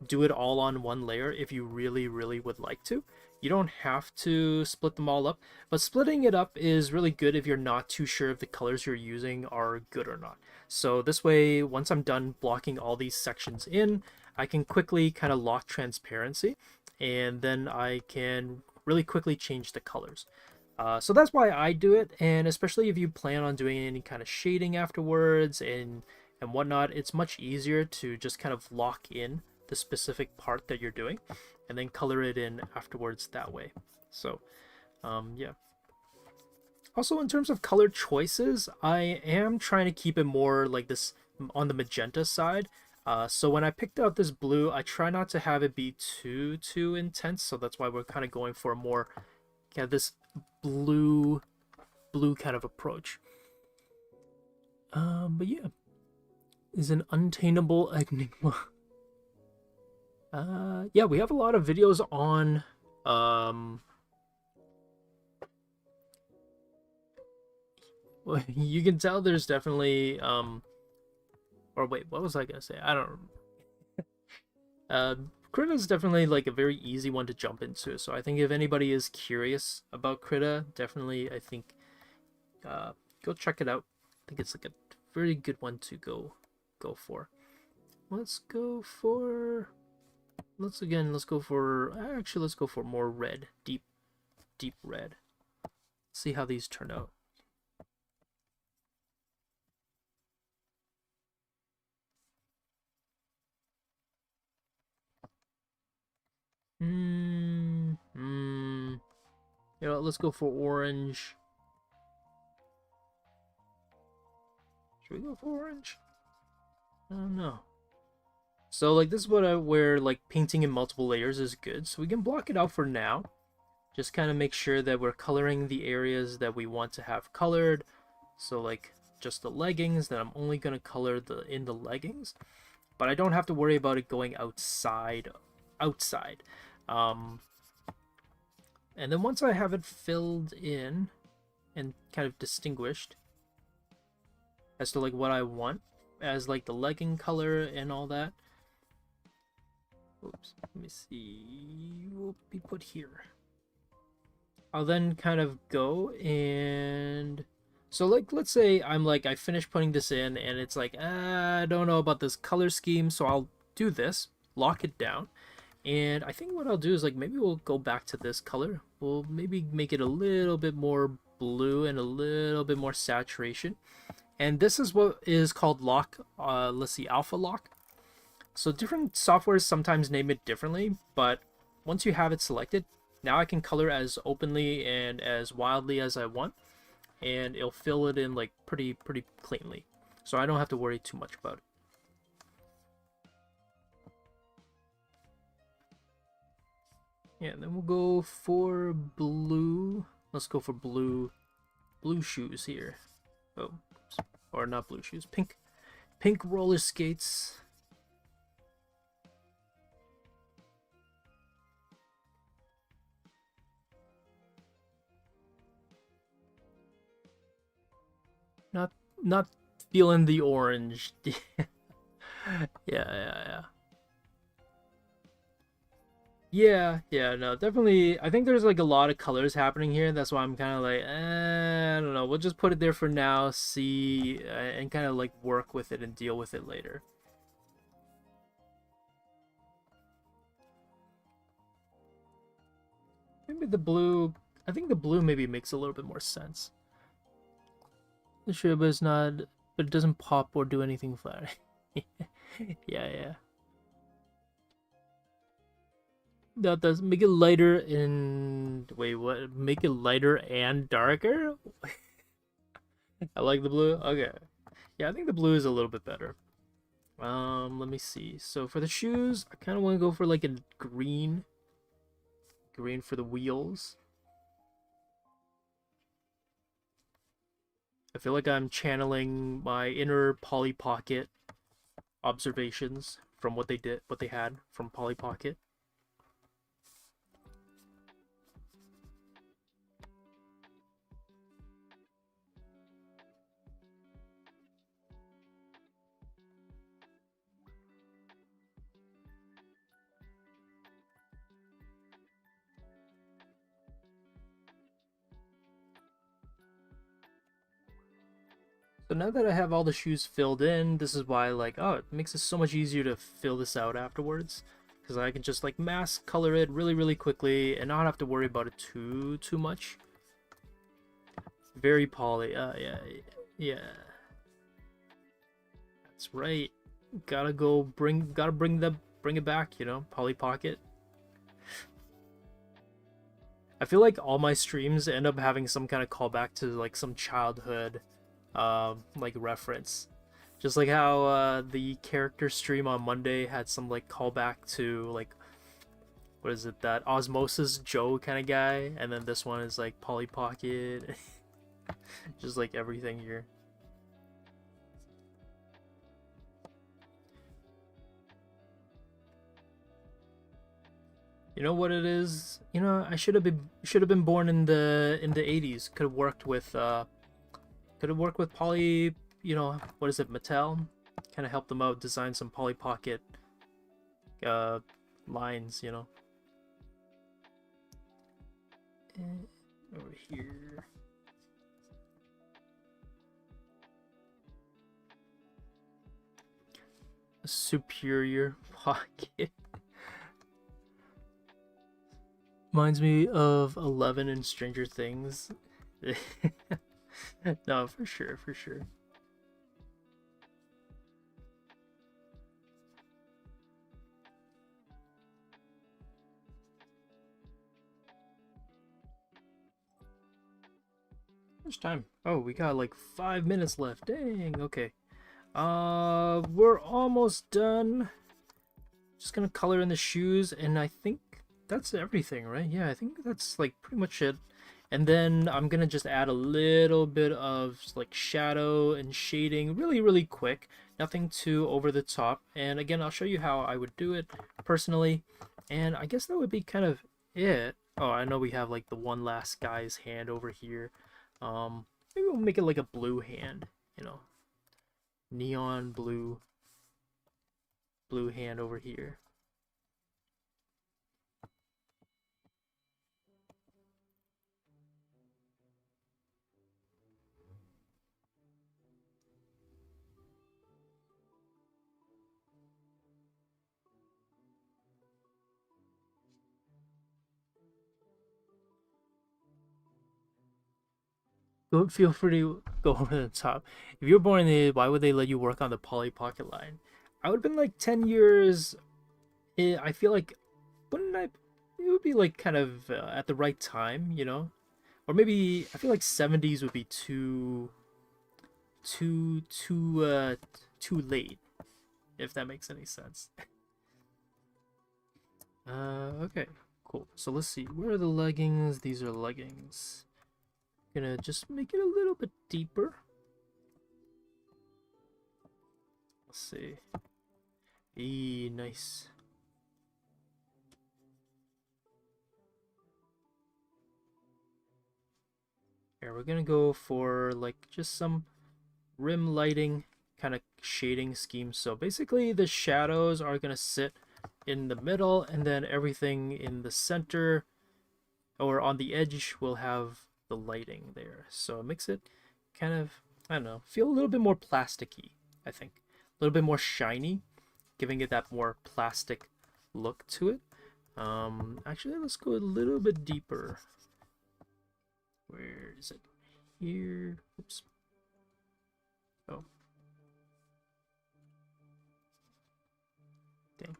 do it all on one layer if you really, really would like to. You don't have to split them all up, but splitting it up is really good if you're not too sure if the colors you're using are good or not. So this way, once I'm done blocking all these sections in, I can quickly kind of lock transparency, and then I can really quickly change the colors. So that's why I do it, and especially if you plan on doing any kind of shading afterwards and whatnot, it's much easier to just kind of lock in the specific part that you're doing and then color it in afterwards that way. So yeah. Also, in terms of color choices, I am trying to keep it more like this on the magenta side. So when I picked out this blue, I try not to have it be too intense, so that's why we're kind of going for a more kind of this blue kind of approach. But yeah, is an untameable enigma. Yeah, we have a lot of videos on you can tell there's definitely or wait, what was I gonna say? I don't Krita is definitely like a very easy one to jump into. So I think if anybody is curious about Krita, definitely I think go check it out. I think it's like a very good one to go for. Let's go for let's go for actually let's go for more red, deep red. See how these turn out. You know, let's go for orange. Should we go for orange? I don't know. So like this is where like painting in multiple layers is good. So we can block it out for now. Just kind of make sure that we're coloring the areas that we want to have colored. So like just the leggings, then I'm only gonna color in the leggings, but I don't have to worry about it going outside. And then once I have it filled in and kind of distinguished as to like what I want as like the legging color and all that. Oops, let me see. Will be put here. I'll then kind of go and so like let's say I finished putting this in and it's like I don't know about this color scheme, so I'll do this, lock it down. And I think what I'll do is like maybe we'll go back to this color. We'll maybe make it a little bit more blue and a little bit more saturation. And this is what is called lock. Let's see, alpha lock. So different softwares sometimes name it differently, but once you have it selected, now I can color as openly and as wildly as I want, and it'll fill it in like pretty cleanly. So I don't have to worry too much about it. Yeah, then we'll go for blue. Let's go for blue shoes here. Oh, oops. Or not blue shoes, pink roller skates. Not feeling the orange. Yeah. Yeah, no, definitely. I think there's like a lot of colors happening here. That's why I'm kind of like, I don't know. We'll just put it there for now, see, and kind of like work with it and deal with it later. Maybe the blue, I think the blue maybe makes a little bit more sense. Sure, but it's not, but it doesn't pop or do anything flat. Yeah. That does make it lighter in, wait, what? Make it lighter and darker? I like the blue. Okay. Yeah, I think the blue is a little bit better. Let me see. So for the shoes, I kind of want to go for like a green for the wheels. I feel like I'm channeling my inner Polly Pocket observations from what they had from Polly Pocket. So now that I have all the shoes filled in, this is why like, oh, it makes it so much easier to fill this out afterwards. Because I can just like mask color it really quickly and not have to worry about it too much. Very poly. Yeah. That's right. Gotta bring it back, you know, Polly Pocket. I feel like all my streams end up having some kind of callback to like some childhood like reference, just like how the character stream on Monday had some like callback to like, what is it, that Osmosis Joe kind of guy, and then this one is like Polly Pocket. Just like everything here. You know what it is? You know, I should have been born in the 80s. Could have worked with Could it work with Poly, you know, what is it, Mattel? Kind of help them out, design some Polly Pocket lines, you know. And over here. A superior pocket. Reminds me of 11 in Stranger Things. No, for sure, for sure. How much time? Oh, we got like 5 minutes left. Dang, okay. We're almost done. Just gonna color in the shoes, and I think that's everything, right? Yeah, I think that's like pretty much it. And then I'm gonna just add a little bit of like shadow and shading really, really quick. Nothing too over the top. And again, I'll show you how I would do it personally. And I guess that would be kind of it. Oh, I know we have like the one last guy's hand over here. Maybe we'll make it like a blue hand, you know. Neon blue hand over here. Go, feel free to go over the top. If you were born in the, why would they let you work on the Polly Pocket line? I would have been like 10 years. I feel like, wouldn't I? It would be like kind of at the right time, you know? Or maybe, I feel like 70s would be too late, if that makes any sense. Okay, cool. So let's see. Where are the leggings? These are leggings. Gonna just make it a little bit deeper. Let's see. Nice. Here, we're gonna go for like just some rim lighting kind of shading scheme. So basically the shadows are gonna sit in the middle, and then everything in the center or on the edge will have the lighting there. So it makes it kind of, I don't know, feel a little bit more plasticky, I think. A little bit more shiny, giving it that more plastic look to it. Actually, let's go a little bit deeper. Where is it? Here. Oops. Oh. Dang.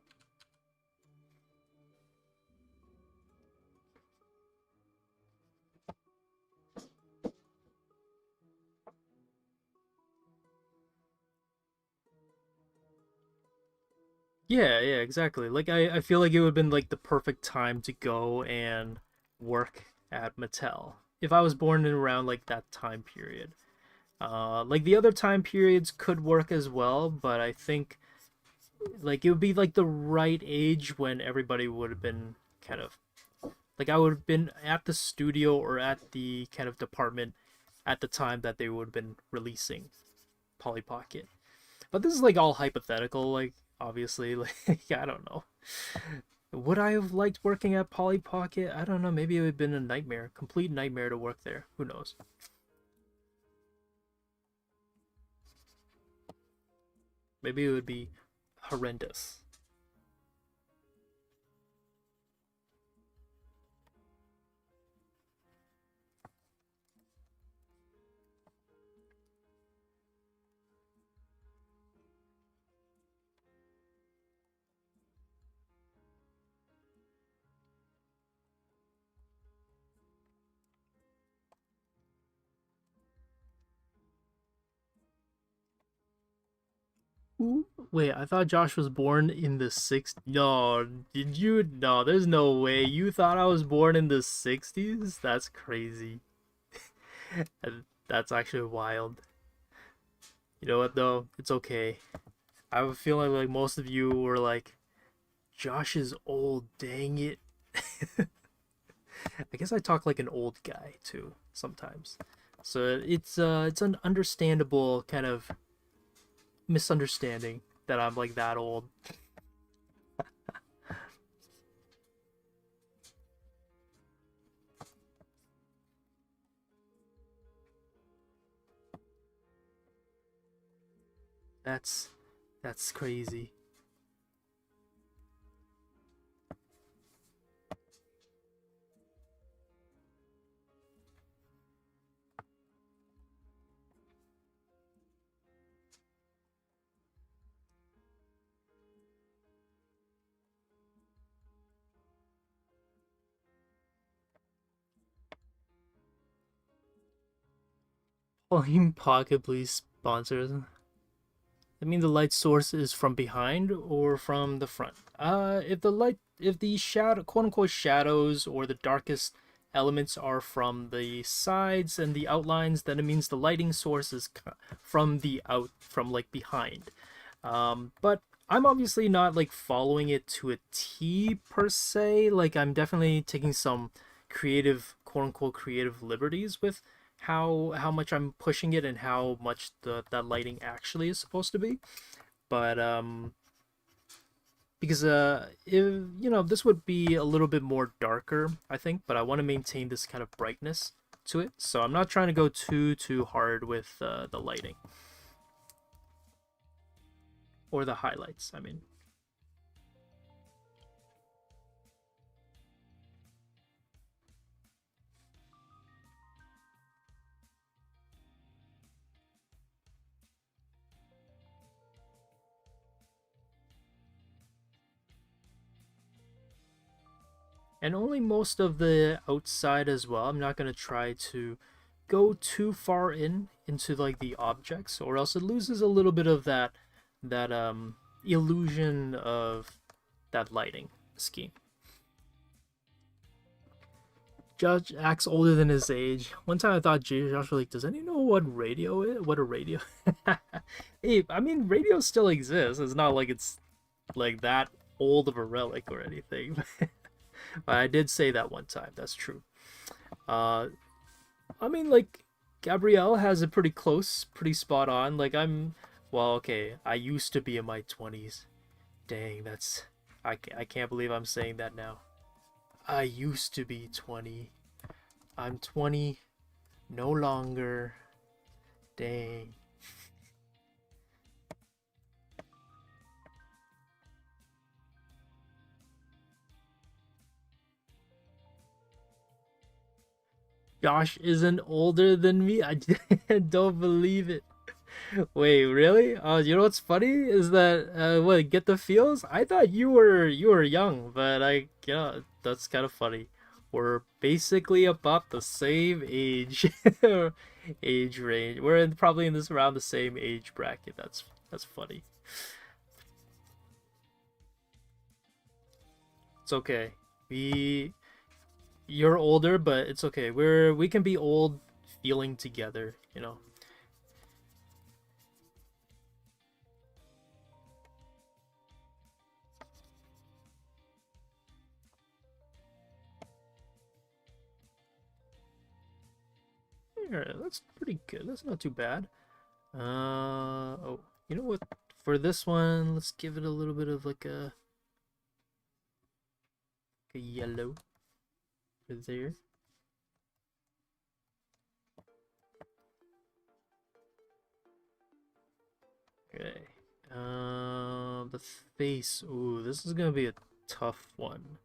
Yeah, yeah, exactly. Like I feel like it would have been like the perfect time to go and work at Mattel if I was born in around like that time period. Like the other time periods could work as well, but I think like it would be like the right age when everybody would have been kind of like I would have been at the studio or at the kind of department at the time that they would have been releasing Polly Pocket. But this is like all hypothetical, like obviously, like I don't know. Would I have liked working at Polly Pocket? I don't know. Maybe it would have been a nightmare, complete nightmare to work there. Who knows? Maybe it would be horrendous. Ooh, wait, I thought Josh was born in the 60s. No, did you? No, there's no way. You thought I was born in the 60s? That's crazy. That's actually wild. You know what, though? It's okay. I have a feeling like most of you were like, Josh is old, dang it. I guess I talk like an old guy, too, sometimes. So it's an understandable kind of misunderstanding that I'm like that old. That's that's crazy. Pauline Pocket, please sponsors. I mean, the light source is from behind or from the front. If the shadow, quote unquote, shadows or the darkest elements are from the sides and the outlines, then it means the lighting source is from from like behind. But I'm obviously not like following it to a T per se. Like I'm definitely taking some creative, quote unquote, creative liberties with how much I'm pushing it and how much that lighting actually is supposed to be. But because if you know, this would be a little bit more darker, I think, but I want to maintain this kind of brightness to it. So I'm not trying to go too hard with the lighting or the highlights, I mean. And only most of the outside as well. I'm not going to try to go too far into like the objects, or else it loses a little bit of that illusion of that lighting scheme. Josh acts older than his age. One time I thought Josh was like, "Does anyone know what radio is? What a radio?" Hey, I mean, radio still exists. It's not like it's like that old of a relic or anything. I did say that one time. That's true. Uh, I mean, like Gabrielle has it pretty close, pretty spot on. Like well, okay. I used to be in my 20s. Dang, I can't believe I'm saying that now. I used to be 20. I'm 20 no longer. Dang. Josh isn't older than me. I don't believe it. Wait, really? You know what's funny is that what get the feels? I thought you were young, but yeah, that's kind of funny. We're basically about the same age age range. We're probably in this around the same age bracket. That's funny. It's okay. We You're older, but it's okay. We can be old feeling together, you know. Yeah, that's pretty good. That's not too bad. Oh, you know what? For this one, let's give it a little bit of like a yellow for there. Okay. The face. Ooh, this is gonna be a tough one.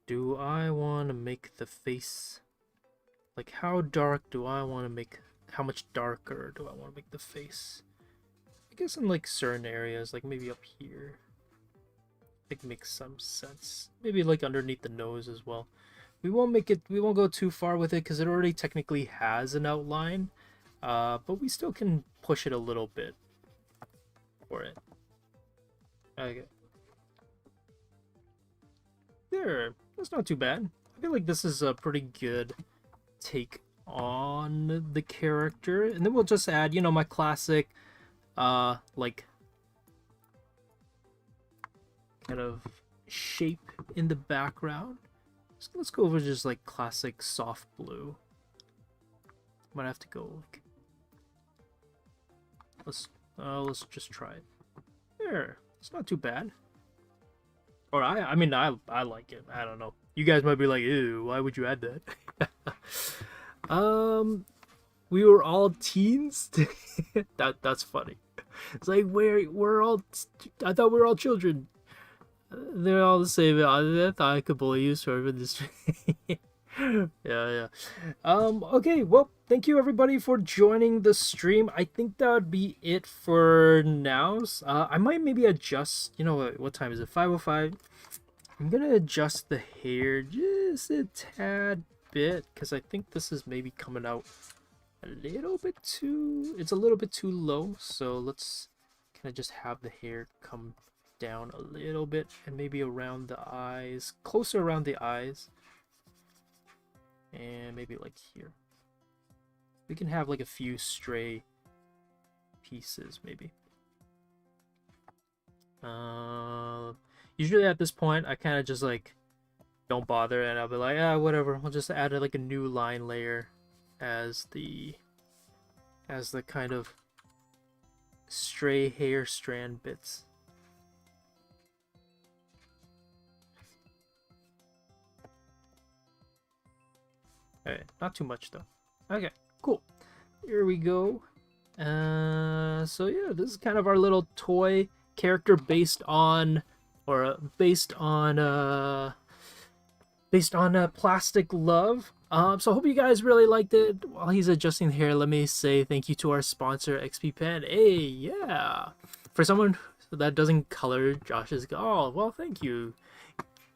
Do I want to make the face like how dark do I want to make? How much darker do I want to make the face? I guess in like certain areas, like maybe up here. I think makes some sense. Maybe like underneath the nose as well. We won't go too far with it because it already technically has an outline. But we still can push it a little bit for it. Okay. There. That's not too bad. I feel like this is a pretty good take on the character. And then we'll just add, you know, my classic like kind of shape in the background. So let's go over just like classic soft blue. Might have to go. Let's just try it. There. It's not too bad. Or I mean I like it. I don't know. You guys might be like, ew, why would you add that? We were all teens. That's funny. It's like we're all. I thought we were all children. They're all the same. I thought I could bully you, sort of this. Yeah. Okay. Well, thank you everybody for joining the stream. I think that would be it for now. I might maybe adjust. You know what time is it? 5:05. I'm gonna adjust the hair just a tad bit because I think this is maybe coming out a little bit too. It's a little bit too low. So let's kind of just have the hair come down a little bit and maybe around the eyes, closer around the eyes. And maybe like here. We can have like a few stray pieces maybe. Usually at this point I kind of just like don't bother and I'll be like, whatever, I'll just add like a new line layer as the kind of stray hair strand bits. Alright, not too much though. Okay, cool. Here we go. So yeah, this is kind of our little toy character based on Plastic Love. So I hope you guys really liked it. While he's adjusting the hair, let me say thank you to our sponsor, XP Pen. Hey, yeah. For someone that doesn't color Josh's, oh, well, thank you.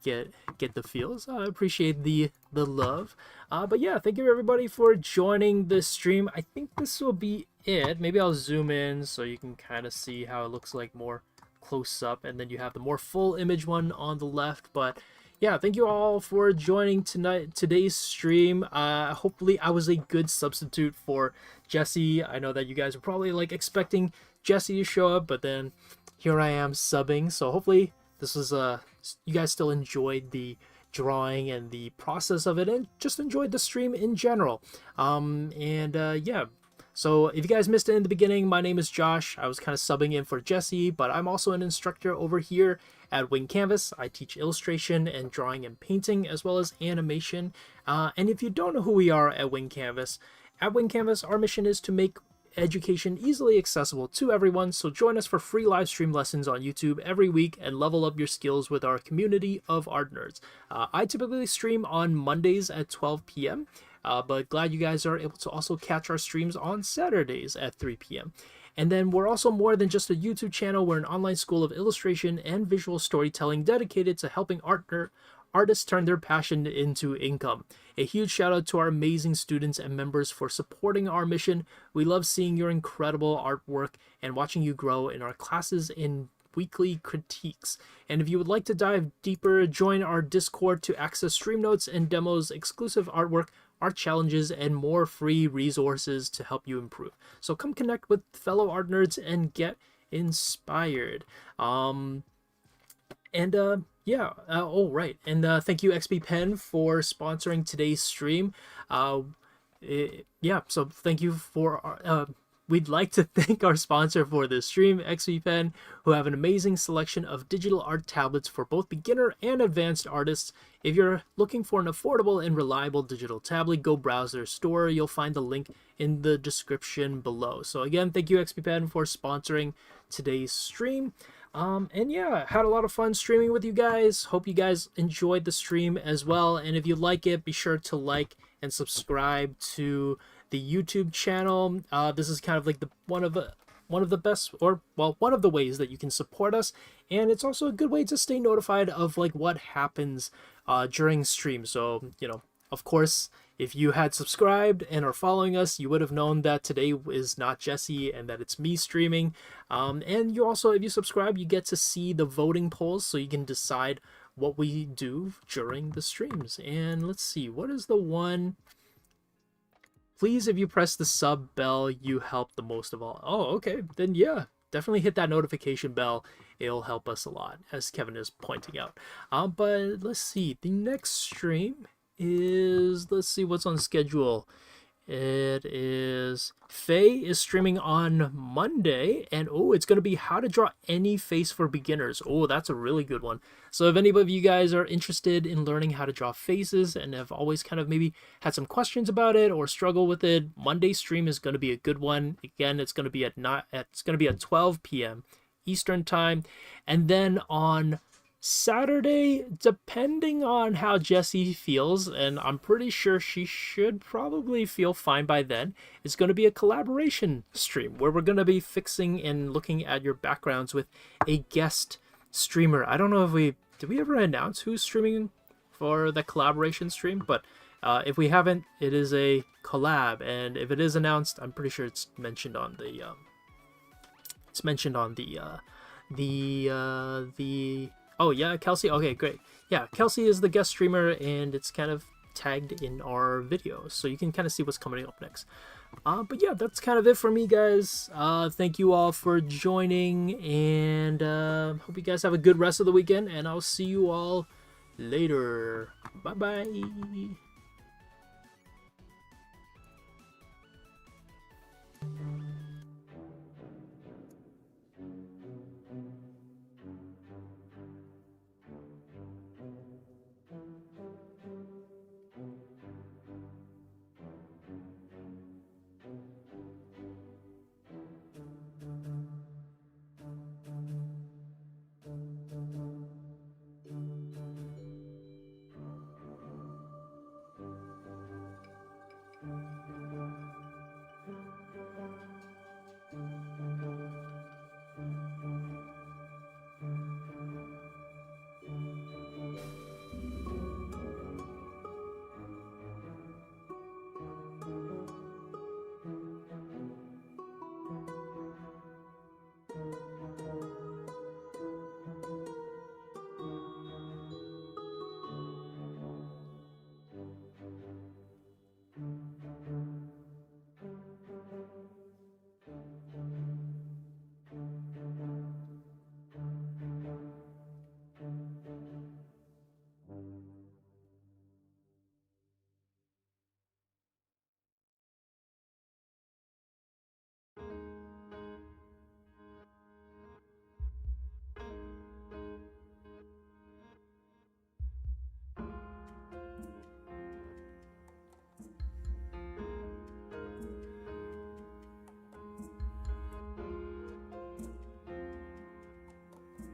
Get the feels. I appreciate the love. But yeah, thank you everybody for joining this stream. I think this will be it. Maybe I'll zoom in so you can kind of see how it looks like more close up, and then you have the more full image one on the left. But yeah, thank you all for joining today's stream. Hopefully I was a good substitute for Jesse. I know that you guys are probably like expecting Jesse to show up, but then here I am subbing. So hopefully this was you guys still enjoyed the drawing and the process of it, and just enjoyed the stream in general. Yeah. So if you guys missed it in the beginning, my name is Josh. I was kind of subbing in for Jesse, but I'm also an instructor over here at Wing Canvas. I teach illustration and drawing and painting, as well as animation. And if you don't know who we are at Wing Canvas, our mission is to make education easily accessible to everyone. So join us for free live stream lessons on YouTube every week and level up your skills with our community of art nerds. I typically stream on Mondays at 12 p.m. But glad you guys are able to also catch our streams on Saturdays at 3 p.m. And then we're also more than just a YouTube channel. We're an online school of illustration and visual storytelling dedicated to helping artists turn their passion into income. A huge shout out to our amazing students and members for supporting our mission. We love seeing your incredible artwork and watching you grow in our classes in weekly critiques. And if you would like to dive deeper, join our Discord to access stream notes and demos, exclusive artwork, art challenges, and more free resources to help you improve. So come connect with fellow art nerds and get inspired. Yeah. Oh, right. And thank you, XP Pen, for sponsoring today's stream. Yeah. So thank you for we'd like to thank our sponsor for this stream, XP Pen, who have an amazing selection of digital art tablets for both beginner and advanced artists. If you're looking for an affordable and reliable digital tablet, go browse their store. You'll find the link in the description below. So again, thank you, XP Pen, for sponsoring today's stream. And yeah, had a lot of fun streaming with you guys. Hope you guys enjoyed the stream as well. And if you like it, be sure to like and subscribe to the YouTube channel. This is kind of like one of the best, or well, one of the ways that you can support us, and it's also a good way to stay notified of like what happens during stream. So of course, if you had subscribed and are following us, you would have known that today is not Jesse and that it's me streaming. And you also, if you subscribe, you get to see the voting polls, so you can decide what we do during the streams. And let's see, what is the one? Please, if you press the sub bell, you help the most of all. Oh, okay. Then yeah, definitely hit that notification bell. It'll help us a lot, as Kevin is pointing out. But let's see. The next stream is, let's see what's on schedule. It is Faye is streaming on Monday, and oh, it's going to be how to draw any face for beginners. Oh, that's a really good one. So if any of you guys are interested in learning how to draw faces and have always kind of maybe had some questions about it or struggle with it, Monday's stream is going to be a good one. Again, it's going to be at 12 p.m. Eastern time, and then on Saturday, depending on how Jessie feels, and I'm pretty sure she should probably feel fine by then, it's going to be a collaboration stream where we're going to be fixing and looking at your backgrounds with a guest streamer. I don't know if did we ever announce who's streaming for the collaboration stream, but if we haven't, it is a collab, and if it is announced, I'm pretty sure it's mentioned on the Oh yeah, Kelsey. Okay, great. Yeah, Kelsey is the guest streamer, and it's kind of tagged in our videos, so you can kind of see what's coming up next. But yeah, that's kind of it for me, guys. Thank you all for joining, and hope you guys have a good rest of the weekend. And I'll see you all later. Bye bye.